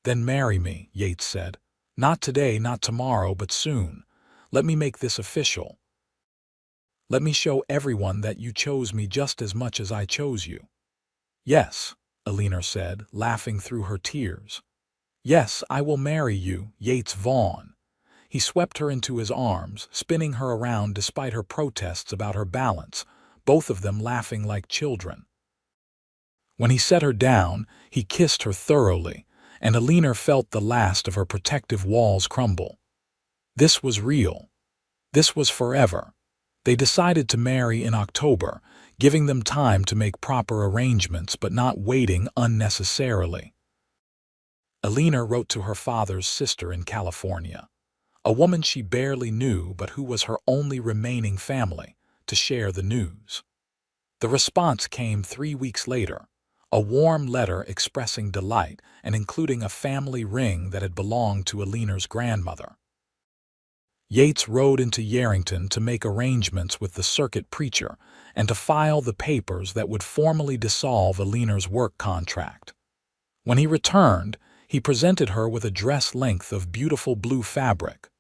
"Then marry me," Yates said. "Not today, not tomorrow, but soon. Let me make this official. Let me show everyone that you chose me just as much as I chose you." "Yes," Alina said, laughing through her tears. "Yes, I will marry you, Yates Vaughn." He swept her into his arms, spinning her around despite her protests about her balance, both of them laughing like children. When he set her down, he kissed her thoroughly, and Alina felt the last of her protective walls crumble. This was real. This was forever. They decided to marry in October, giving them time to make proper arrangements but not waiting unnecessarily. Alina wrote to her father's sister in California, a woman she barely knew but who was her only remaining family, to share the news. The response came 3 weeks later, a warm letter expressing delight and including a family ring that had belonged to Alina's grandmother. Yates rode into Yerington to make arrangements with the circuit preacher and to file the papers that would formally dissolve Alina's work contract. When he returned, he presented her with a dress length of beautiful blue fabric.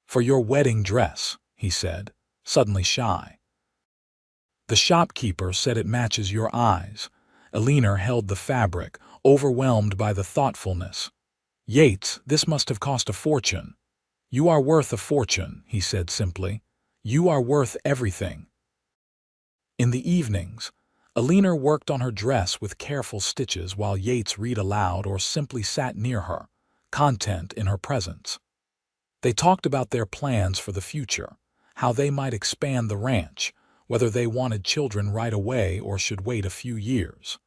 "For your wedding dress," he said, suddenly shy. "The shopkeeper said it matches your eyes." Alina held the fabric, overwhelmed by the thoughtfulness. "Yates, this must have cost a fortune." "You are worth a fortune," he said simply. "You are worth everything." In the evenings, Alina worked on her dress with careful stitches while Yates read aloud or simply sat near her, content in her presence. They talked about their plans for the future, how they might expand the ranch, whether they wanted children right away or should wait a few years.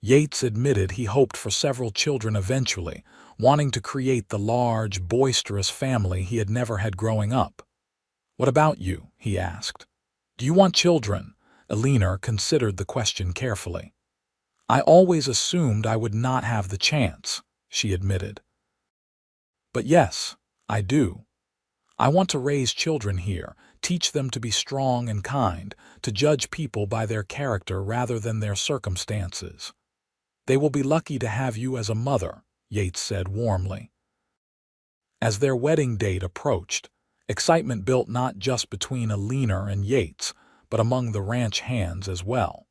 Yates admitted he hoped for several children eventually, wanting to create the large, boisterous family he had never had growing up. "What about you?" he asked. "Do you want children?" Alina considered the question carefully. "I always assumed I would not have the chance," she admitted. "But yes, I do. I want to raise children here, Teach them to be strong and kind, to judge people by their character rather than their circumstances. They will be lucky to have you as a mother, Yates said warmly. As their wedding date approached, excitement built not just between Alina and Yates, but among the ranch hands as well.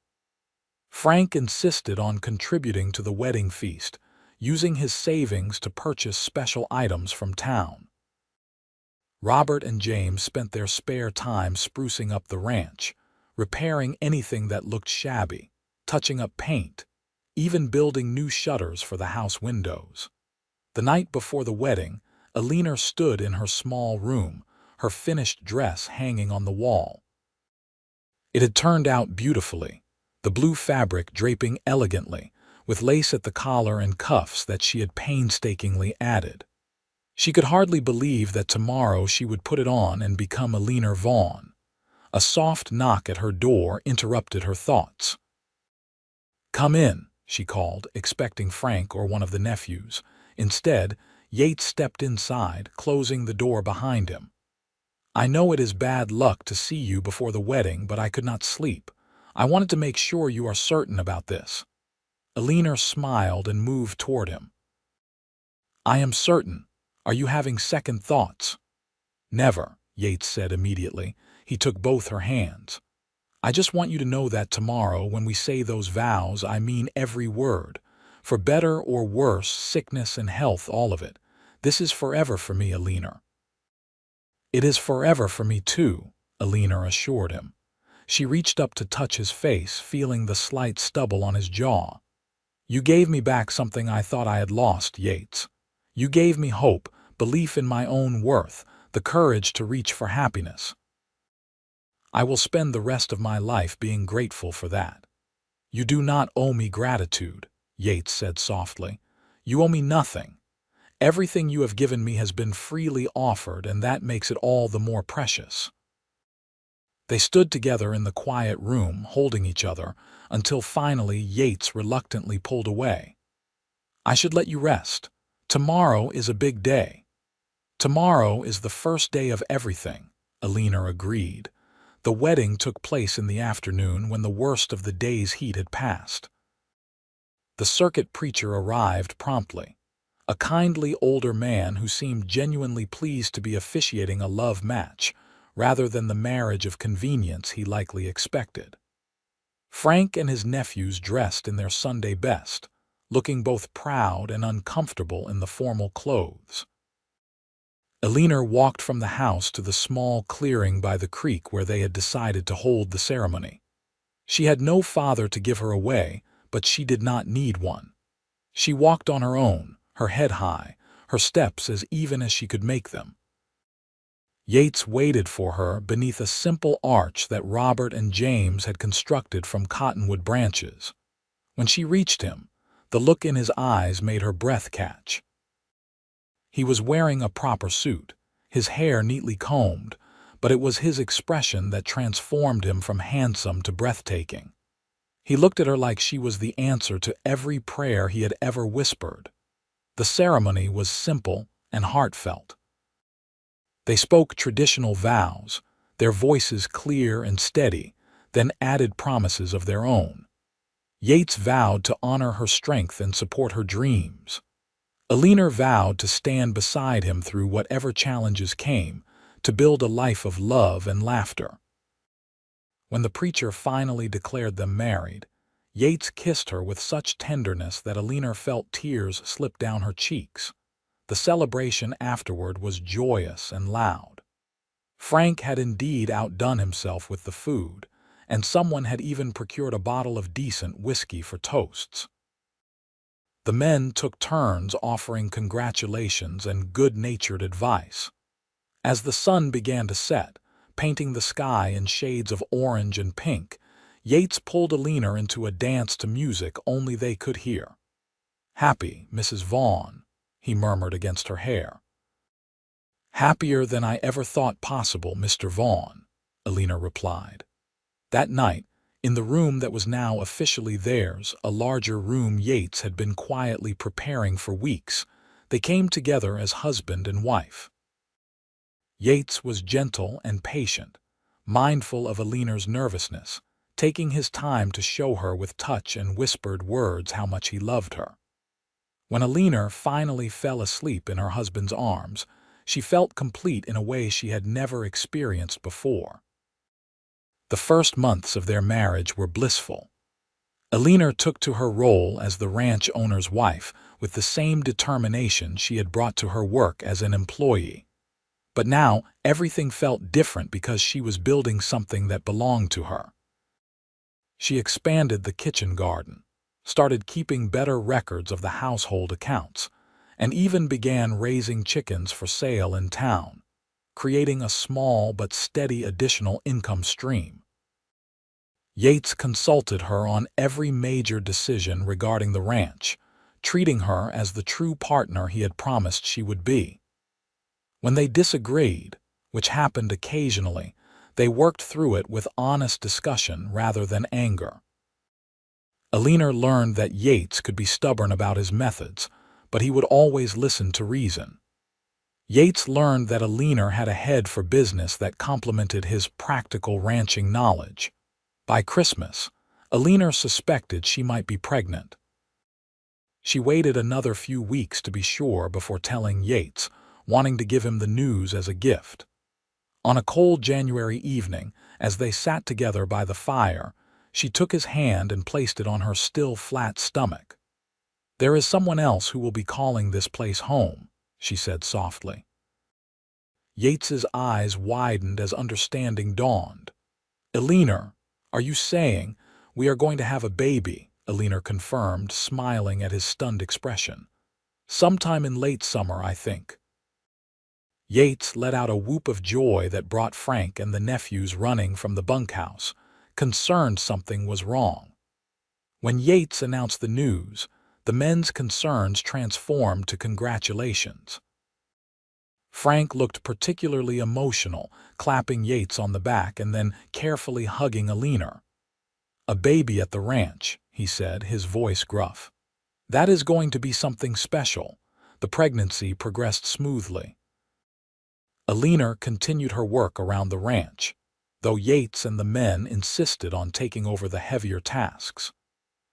Frank insisted on contributing to the wedding feast, using his savings to purchase special items from town. Robert and James spent their spare time sprucing up the ranch, repairing anything that looked shabby, touching up paint, even building new shutters for the house windows. The night before the wedding, Alina stood in her small room, her finished dress hanging on the wall. It had turned out beautifully, the blue fabric draping elegantly, with lace at the collar and cuffs that she had painstakingly added. She could hardly believe that tomorrow she would put it on and become Alina Vaughn. A soft knock at her door interrupted her thoughts. "Come in," she called, expecting Frank or one of the nephews. Instead, Yates stepped inside, closing the door behind him. "I know it is bad luck to see you before the wedding, but I could not sleep. I wanted to make sure you are certain about this." Alina smiled and moved toward him. "I am certain. Are you having second thoughts?" "Never," Yates said immediately. He took both her hands. "I just want you to know that tomorrow, when we say those vows, I mean every word. For better or worse, sickness and health, all of it. This is forever for me, Alina." "It is forever for me too," Alina assured him. She reached up to touch his face, feeling the slight stubble on his jaw. "You gave me back something I thought I had lost, Yates. You gave me hope, belief in my own worth, the courage to reach for happiness. I will spend the rest of my life being grateful for that." "You do not owe me gratitude," Yates said softly. "You owe me nothing. Everything you have given me has been freely offered, and that makes it all the more precious." They stood together in the quiet room, holding each other, until finally Yates reluctantly pulled away. "I should let you rest. Tomorrow is a big day." "Tomorrow is the first day of everything," Alina agreed. The wedding took place in the afternoon when the worst of the day's heat had passed. The circuit preacher arrived promptly, a kindly older man who seemed genuinely pleased to be officiating a love match, rather than the marriage of convenience he likely expected. Frank and his nephews dressed in their Sunday best, looking both proud and uncomfortable in the formal clothes. Alina walked from the house to the small clearing by the creek where they had decided to hold the ceremony. She had no father to give her away, but she did not need one. She walked on her own, her head high, her steps as even as she could make them. Yates waited for her beneath a simple arch that Robert and James had constructed from cottonwood branches. When she reached him, the look in his eyes made her breath catch. He was wearing a proper suit, his hair neatly combed, but it was his expression that transformed him from handsome to breathtaking. He looked at her like she was the answer to every prayer he had ever whispered. The ceremony was simple and heartfelt. They spoke traditional vows, their voices clear and steady, then added promises of their own. Yates vowed to honor her strength and support her dreams. Alina vowed to stand beside him through whatever challenges came, to build a life of love and laughter. When the preacher finally declared them married, Yates kissed her with such tenderness that Alina felt tears slip down her cheeks. The celebration afterward was joyous and loud. Frank had indeed outdone himself with the food, and someone had even procured a bottle of decent whiskey for toasts. The men took turns offering congratulations and good-natured advice. As the sun began to set, painting the sky in shades of orange and pink, Yates pulled Alina into a dance to music only they could hear. "Happy, Mrs. Vaughn," he murmured against her hair. "Happier than I ever thought possible, Mr. Vaughn," Alina replied. That night, in the room that was now officially theirs, a larger room Yates had been quietly preparing for weeks, they came together as husband and wife. Yates was gentle and patient, mindful of Alina's nervousness, taking his time to show her with touch and whispered words how much he loved her. When Alina finally fell asleep in her husband's arms, she felt complete in a way she had never experienced before. The first months of their marriage were blissful. Alina took to her role as the ranch owner's wife with the same determination she had brought to her work as an employee. But now everything felt different because she was building something that belonged to her. She expanded the kitchen garden, started keeping better records of the household accounts, and even began raising chickens for sale in town, creating a small but steady additional income stream. Yates consulted her on every major decision regarding the ranch, treating her as the true partner he had promised she would be. When they disagreed, which happened occasionally, they worked through it with honest discussion rather than anger. Alina learned that Yates could be stubborn about his methods, but he would always listen to reason. Yates learned that Alina had a head for business that complemented his practical ranching knowledge. By Christmas, Alina suspected she might be pregnant. She waited another few weeks to be sure before telling Yates, wanting to give him the news as a gift. On a cold January evening, as they sat together by the fire, she took his hand and placed it on her still flat stomach. "There is someone else who will be calling this place home," she said softly. Yates's eyes widened as understanding dawned. "Alina, are you saying we are going to have a baby?" Alina confirmed, smiling at his stunned expression. "Sometime in late summer, I think." Yates let out a whoop of joy that brought Frank and the nephews running from the bunkhouse, concerned something was wrong. When Yates announced the news, the men's concerns transformed to congratulations. Frank looked particularly emotional, clapping Yates on the back and then carefully hugging Alina. "A baby at the ranch," he said, his voice gruff. "That is going to be something special." The pregnancy progressed smoothly. Alina continued her work around the ranch, though Yates and the men insisted on taking over the heavier tasks.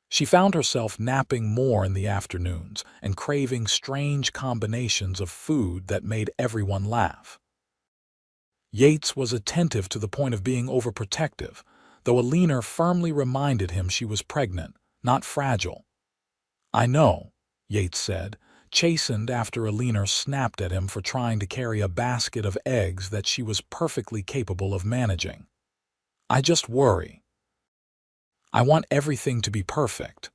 She found herself napping more in the afternoons and craving strange combinations of food that made everyone laugh. Yates was attentive to the point of being overprotective, though Alina firmly reminded him she was pregnant, not fragile. "I know," Yates said, chastened after Alina snapped at him for trying to carry a basket of eggs that she was perfectly capable of managing. "I just worry. I want everything to be perfect."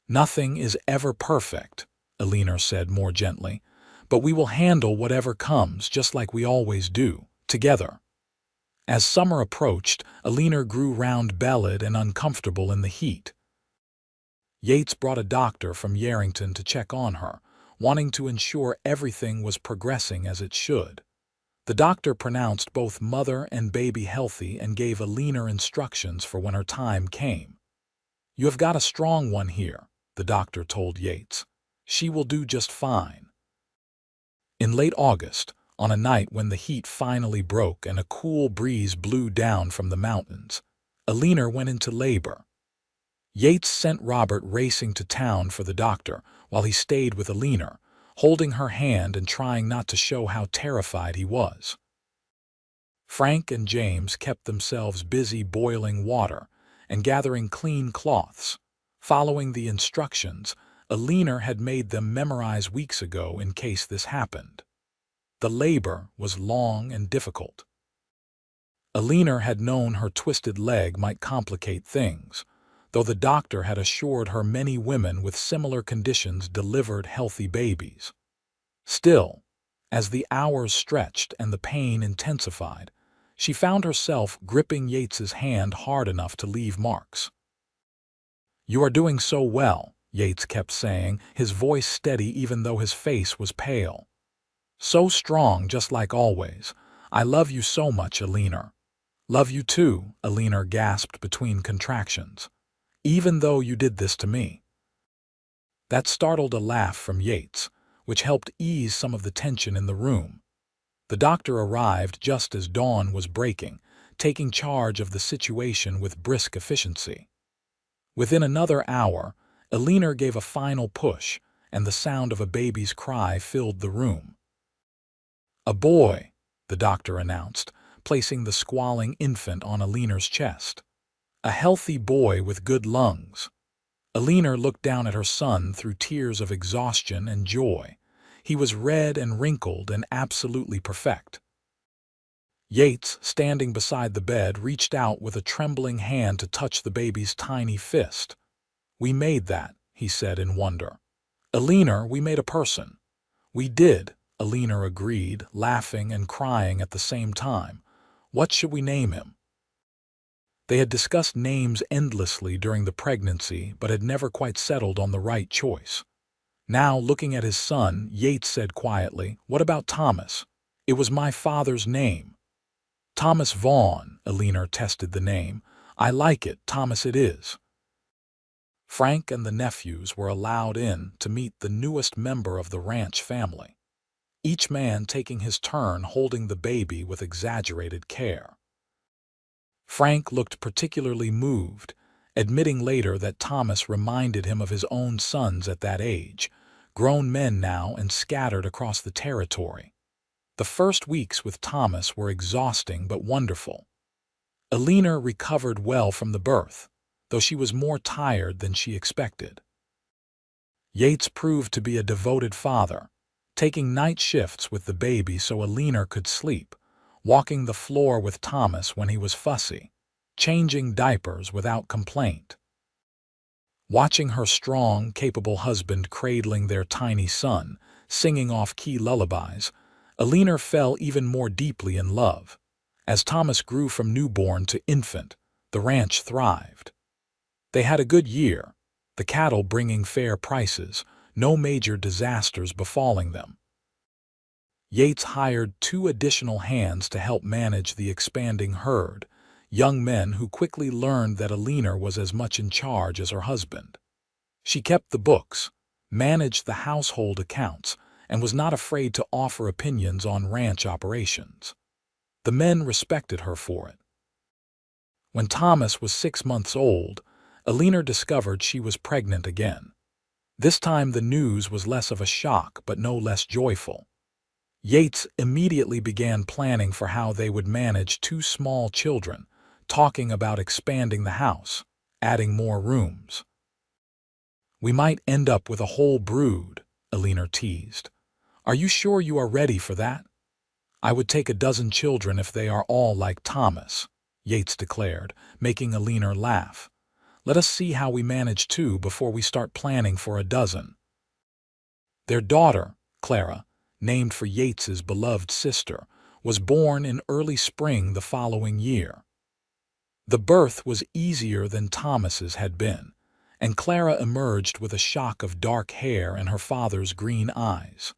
"Nothing is ever perfect," Alina said more gently, "but we will handle whatever comes just like we always do, together." As summer approached, Alina grew round-bellied and uncomfortable in the heat. Yates brought a doctor from Yerington to check on her, wanting to ensure everything was progressing as it should. The doctor pronounced both mother and baby healthy and gave Alina instructions for when her time came. "You have got a strong one here," the doctor told Yates. "She will do just fine." In late August, on a night when the heat finally broke and a cool breeze blew down from the mountains, Alina went into labor. Yates sent Robert racing to town for the doctor while he stayed with Alina, holding her hand and trying not to show how terrified he was. Frank and James kept themselves busy boiling water and gathering clean cloths, following the instructions Alina had made them memorize weeks ago in case this happened. The labor was long and difficult. Alina had known her twisted leg might complicate things, though the doctor had assured her many women with similar conditions delivered healthy babies. Still, as the hours stretched and the pain intensified, she found herself gripping Yates's hand hard enough to leave marks. "You are doing so well," Yates kept saying, his voice steady even though his face was pale. "So strong, just like always. I love you so much, Alina." "Love you too," Alina gasped between contractions. "Even though you did this to me." That startled a laugh from Yates, which helped ease some of the tension in the room. The doctor arrived just as dawn was breaking, taking charge of the situation with brisk efficiency. Within another hour, Eleanor gave a final push, and the sound of a baby's cry filled the room. "A boy," the doctor announced, placing the squalling infant on Eleanor's chest. "A healthy boy with good lungs." Eleanor looked down at her son through tears of exhaustion and joy. He was red and wrinkled and absolutely perfect. Yates, standing beside the bed, reached out with a trembling hand to touch the baby's tiny fist. "We made that," he said in wonder. "Eleanor, we made a person." "We did," Eleanor agreed, laughing and crying at the same time. "What should we name him?" They had discussed names endlessly during the pregnancy, but had never quite settled on the right choice. Now, looking at his son, Yates said quietly, "What about Thomas? It was my father's name." "Thomas Vaughn," Eleanor tested the name. "I like it, Thomas it is." Frank and the nephews were allowed in to meet the newest member of the ranch family, each man taking his turn holding the baby with exaggerated care. Frank looked particularly moved, admitting later that Thomas reminded him of his own sons at that age, grown men now and scattered across the territory. The first weeks with Thomas were exhausting but wonderful. Eleanor recovered well from the birth, though she was more tired than she expected. Yates proved to be a devoted father, taking night shifts with the baby so Eleanor could sleep, walking the floor with Thomas when he was fussy, changing diapers without complaint. Watching her strong, capable husband cradling their tiny son, singing off-key lullabies, Eleanor fell even more deeply in love. As Thomas grew from newborn to infant, the ranch thrived. They had a good year, the cattle bringing fair prices, no major disasters befalling them. Yates hired 2 additional hands to help manage the expanding herd, young men who quickly learned that Eleanor was as much in charge as her husband. She kept the books, managed the household accounts, and was not afraid to offer opinions on ranch operations. The men respected her for it. When Thomas was 6 months old, Eleanor discovered she was pregnant again. This time the news was less of a shock but no less joyful. Yates immediately began planning for how they would manage 2 small children, talking about expanding the house, adding more rooms. "We might end up with a whole brood," Eleanor teased. "Are you sure you are ready for that?" "I would take a dozen children if they are all like Thomas," Yates declared, making Eleanor laugh. "Let us see how we manage 2 before we start planning for a dozen." Their daughter, Clara, named for Yates's beloved sister, was born in early spring the following year. The birth was easier than Thomas's had been, and Clara emerged with a shock of dark hair and her father's green eyes.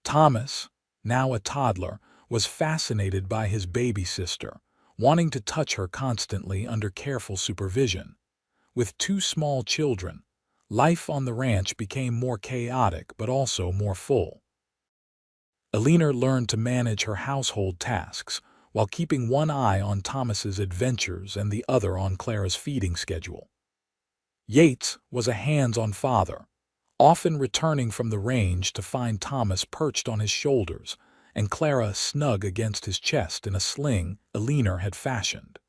Thomas, now a toddler, was fascinated by his baby sister, wanting to touch her constantly under careful supervision. With 2 small children, life on the ranch became more chaotic but also more full. Eleanor learned to manage her household tasks while keeping one eye on Thomas's adventures and the other on Clara's feeding schedule. Yates was a hands-on father, often returning from the range to find Thomas perched on his shoulders and Clara snug against his chest in a sling Eleanor had fashioned.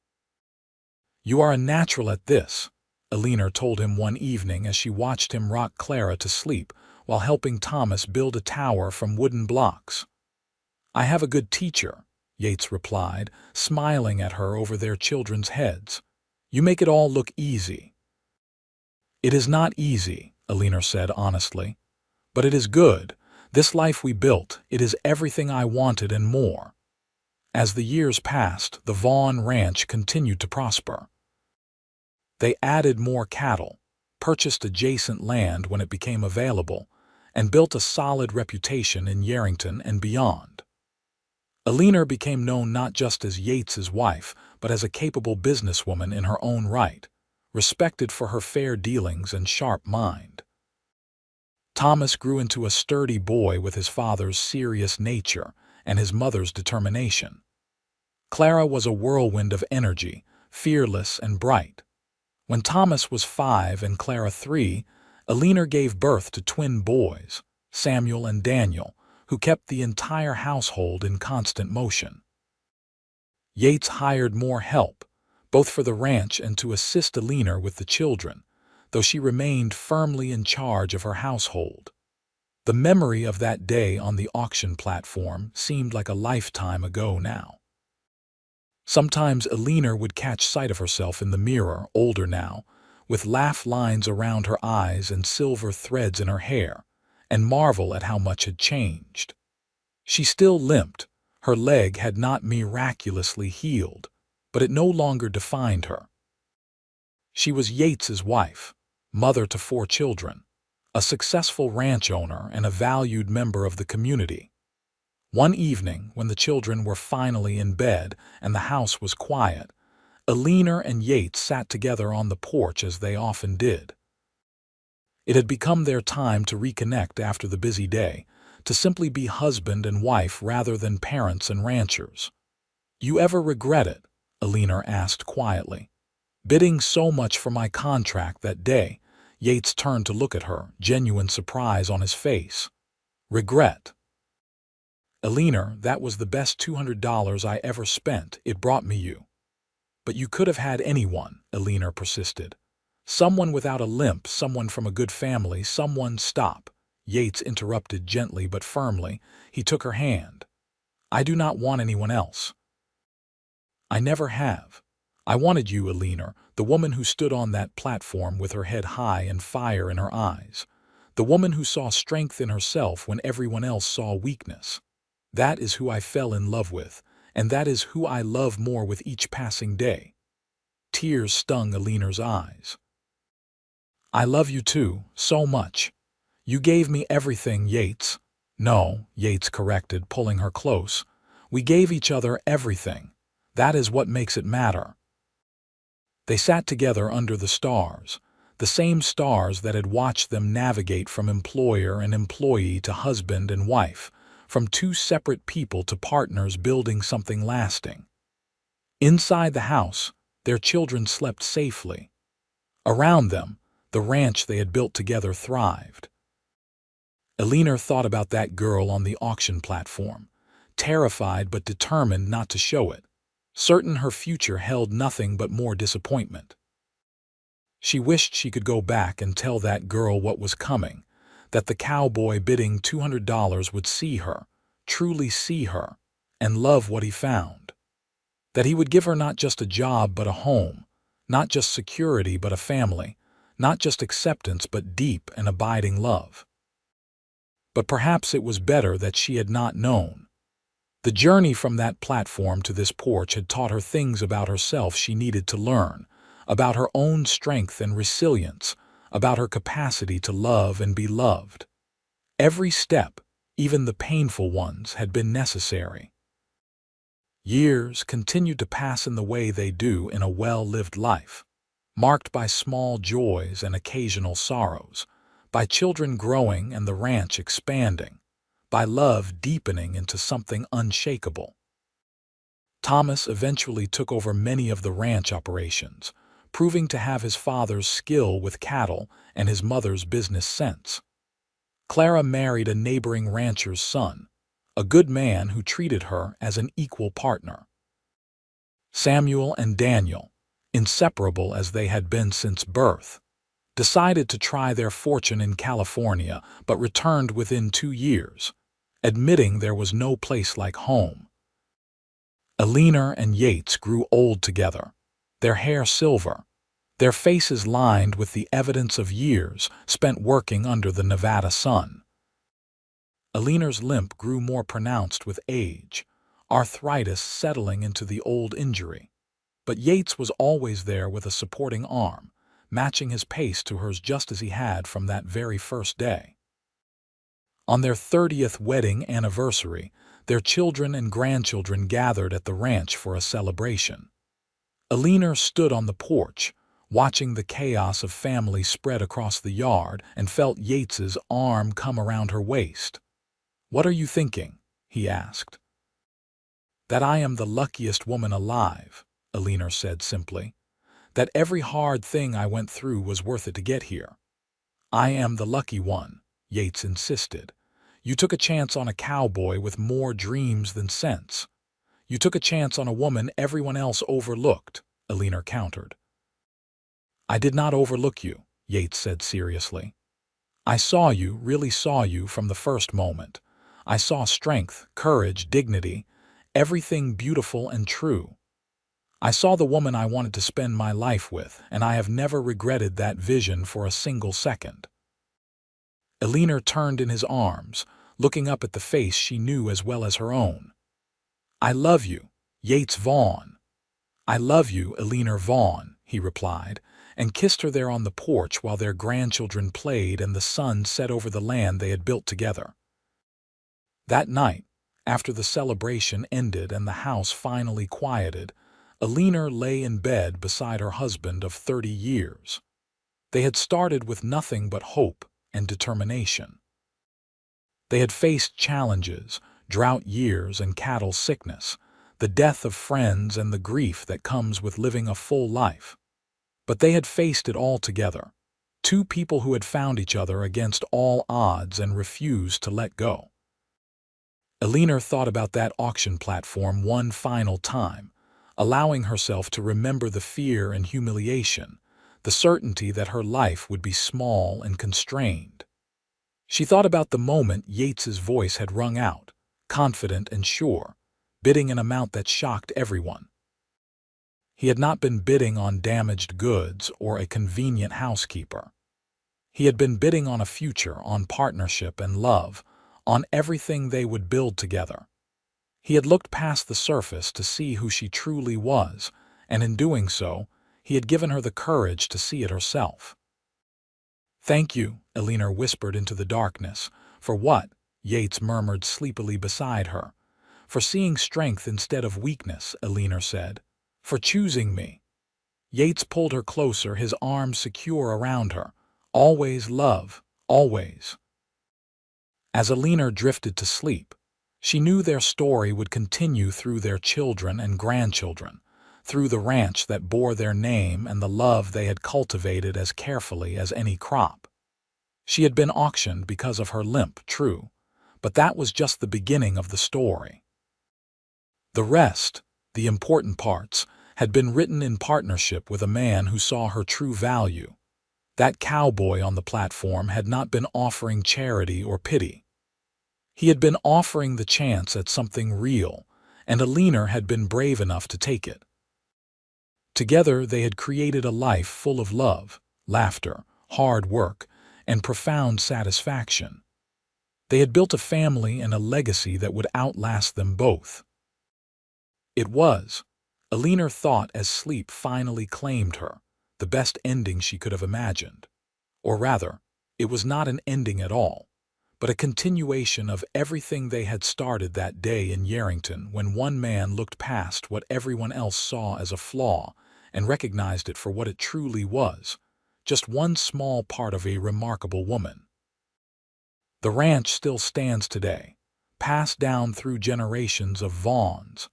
"You are a natural at this," Eleanor told him one evening as she watched him rock Clara to sleep while helping Thomas build a tower from wooden blocks. "I have a good teacher," Yates replied, smiling at her over their children's heads. "You make it all look easy." "It is not easy," Eleanor said honestly, "but it is good. This life we built, it is everything I wanted and more." As the years passed, the Vaughn Ranch continued to prosper. They added more cattle, purchased adjacent land when it became available, and built a solid reputation in Yerington and beyond. Eleanor became known not just as Yates's wife, but as a capable businesswoman in her own right, respected for her fair dealings and sharp mind. Thomas grew into a sturdy boy with his father's serious nature and his mother's determination. Clara was a whirlwind of energy, fearless and bright. When Thomas was 5 and Clara 3, Alina gave birth to twin boys, Samuel and Daniel, who kept the entire household in constant motion. Yates hired more help, both for the ranch and to assist Alina with the children, though she remained firmly in charge of her household. The memory of that day on the auction platform seemed like a lifetime ago now. Sometimes Alina would catch sight of herself in the mirror, older now, with laugh lines around her eyes and silver threads in her hair, and marvel at how much had changed. She still limped. Her leg had not miraculously healed, but it no longer defined her. She was Yates's wife, mother to 4 children, a successful ranch owner and a valued member of the community. One evening, when the children were finally in bed and the house was quiet, Alina and Yates sat together on the porch as they often did. It had become their time to reconnect after the busy day, to simply be husband and wife rather than parents and ranchers. "You ever regret it?" Alina asked quietly. "Bidding so much for my contract that day." Yates turned to look at her, genuine surprise on his face. "Regret? Alina, that was the best $200 I ever spent. It brought me you." "But you could have had anyone," Alina persisted. "Someone without a limp, someone from a good family, someone—" "Stop," Yates interrupted gently but firmly. He took her hand. "I do not want anyone else. I never have. I wanted you, Alina, the woman who stood on that platform with her head high and fire in her eyes, the woman who saw strength in herself when everyone else saw weakness. That is who I fell in love with, and that is who I love more with each passing day." Tears stung Alina's eyes. "I love you too, so much. You gave me everything, Yates." "No," Yates corrected, pulling her close. "We gave each other everything. That is what makes it matter." They sat together under the stars, the same stars that had watched them navigate from employer and employee to husband and wife, from 2 separate people to partners building something lasting. Inside the house, their children slept safely. Around them, the ranch they had built together thrived. Alina thought about that girl on the auction platform, terrified but determined not to show it, certain her future held nothing but more disappointment. She wished she could go back and tell that girl what was coming, that the cowboy bidding $200 would see her, truly see her, and love what he found. That he would give her not just a job but a home, not just security but a family, not just acceptance but deep and abiding love. But perhaps it was better that she had not known. The journey from that platform to this porch had taught her things about herself she needed to learn, about her own strength and resilience, about her capacity to love and be loved. Every step, even the painful ones, had been necessary. Years continued to pass in the way they do in a well-lived life, marked by small joys and occasional sorrows, by children growing and the ranch expanding, by love deepening into something unshakable. Thomas eventually took over many of the ranch operations, proving to have his father's skill with cattle and his mother's business sense. Clara married a neighboring rancher's son, a good man who treated her as an equal partner. Samuel and Daniel, inseparable as they had been since birth, decided to try their fortune in California but returned within 2 years, admitting there was no place like home. Alina and Yates grew old together, their hair silver, their faces lined with the evidence of years spent working under the Nevada sun. Alina's limp grew more pronounced with age, arthritis settling into the old injury. But Yates was always there with a supporting arm, matching his pace to hers just as he had from that very first day. On their 30th wedding anniversary, their children and grandchildren gathered at the ranch for a celebration. Alina stood on the porch, watching the chaos of family spread across the yard, and felt Yates's arm come around her waist. "What are you thinking?" he asked. That I am the luckiest woman alive, Alina said simply. That every hard thing I went through was worth it to get here. I am the lucky one, Yates insisted. You took a chance on a cowboy with more dreams than sense. You took a chance on a woman everyone else overlooked, Alina countered. I did not overlook you, Yates said seriously. I saw you, really saw you from the first moment. I saw strength, courage, dignity, everything beautiful and true. I saw the woman I wanted to spend my life with, and I have never regretted that vision for a single second. Alina turned in his arms, looking up at the face she knew as well as her own. I love you, Yates Vaughn. I love you, Alina Vaughn, he replied, and kissed her there on the porch while their grandchildren played and the sun set over the land they had built together. That night, after the celebration ended and the house finally quieted, Alina lay in bed beside her husband of 30 years. They had started with nothing but hope and determination. They had faced challenges, drought years and cattle sickness, the death of friends and the grief that comes with living a full life. But they had faced it all together, two people who had found each other against all odds and refused to let go. Alina thought about that auction platform one final time, allowing herself to remember the fear and humiliation, the certainty that her life would be small and constrained. She thought about the moment Yates's voice had rung out, confident and sure, bidding an amount that shocked everyone. He had not been bidding on damaged goods or a convenient housekeeper. He had been bidding on a future, on partnership and love, on everything they would build together. He had looked past the surface to see who she truly was, and in doing so, he had given her the courage to see it herself. Thank you, Alina whispered into the darkness. For what? Yates murmured sleepily beside her. For seeing strength instead of weakness, Alina said. For choosing me. Yates pulled her closer, his arms secure around her. Always love, always. As Alina drifted to sleep, she knew their story would continue through their children and grandchildren, through the ranch that bore their name and the love they had cultivated as carefully as any crop. She had been auctioned because of her limp, true, but that was just the beginning of the story. The rest, the important parts, had been written in partnership with a man who saw her true value. That cowboy on the platform had not been offering charity or pity. He had been offering the chance at something real, and Alina had been brave enough to take it. Together they had created a life full of love, laughter, hard work, and profound satisfaction. They had built a family and a legacy that would outlast them both. It was, Alina thought as sleep finally claimed her, the best ending she could have imagined. Or rather, it was not an ending at all, but a continuation of everything they had started that day in Yerington when one man looked past what everyone else saw as a flaw and recognized it for what it truly was, just one small part of a remarkable woman. The ranch still stands today, passed down through generations of Vaughns,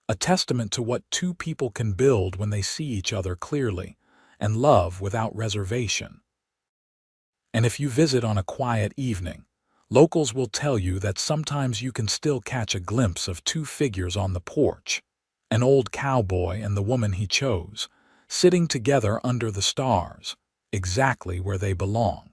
a testament to what two people can build when they see each other clearly and love without reservation. And if you visit on a quiet evening, locals will tell you that sometimes you can still catch a glimpse of two figures on the porch, an old cowboy and the woman he chose, sitting together under the stars, exactly where they belong.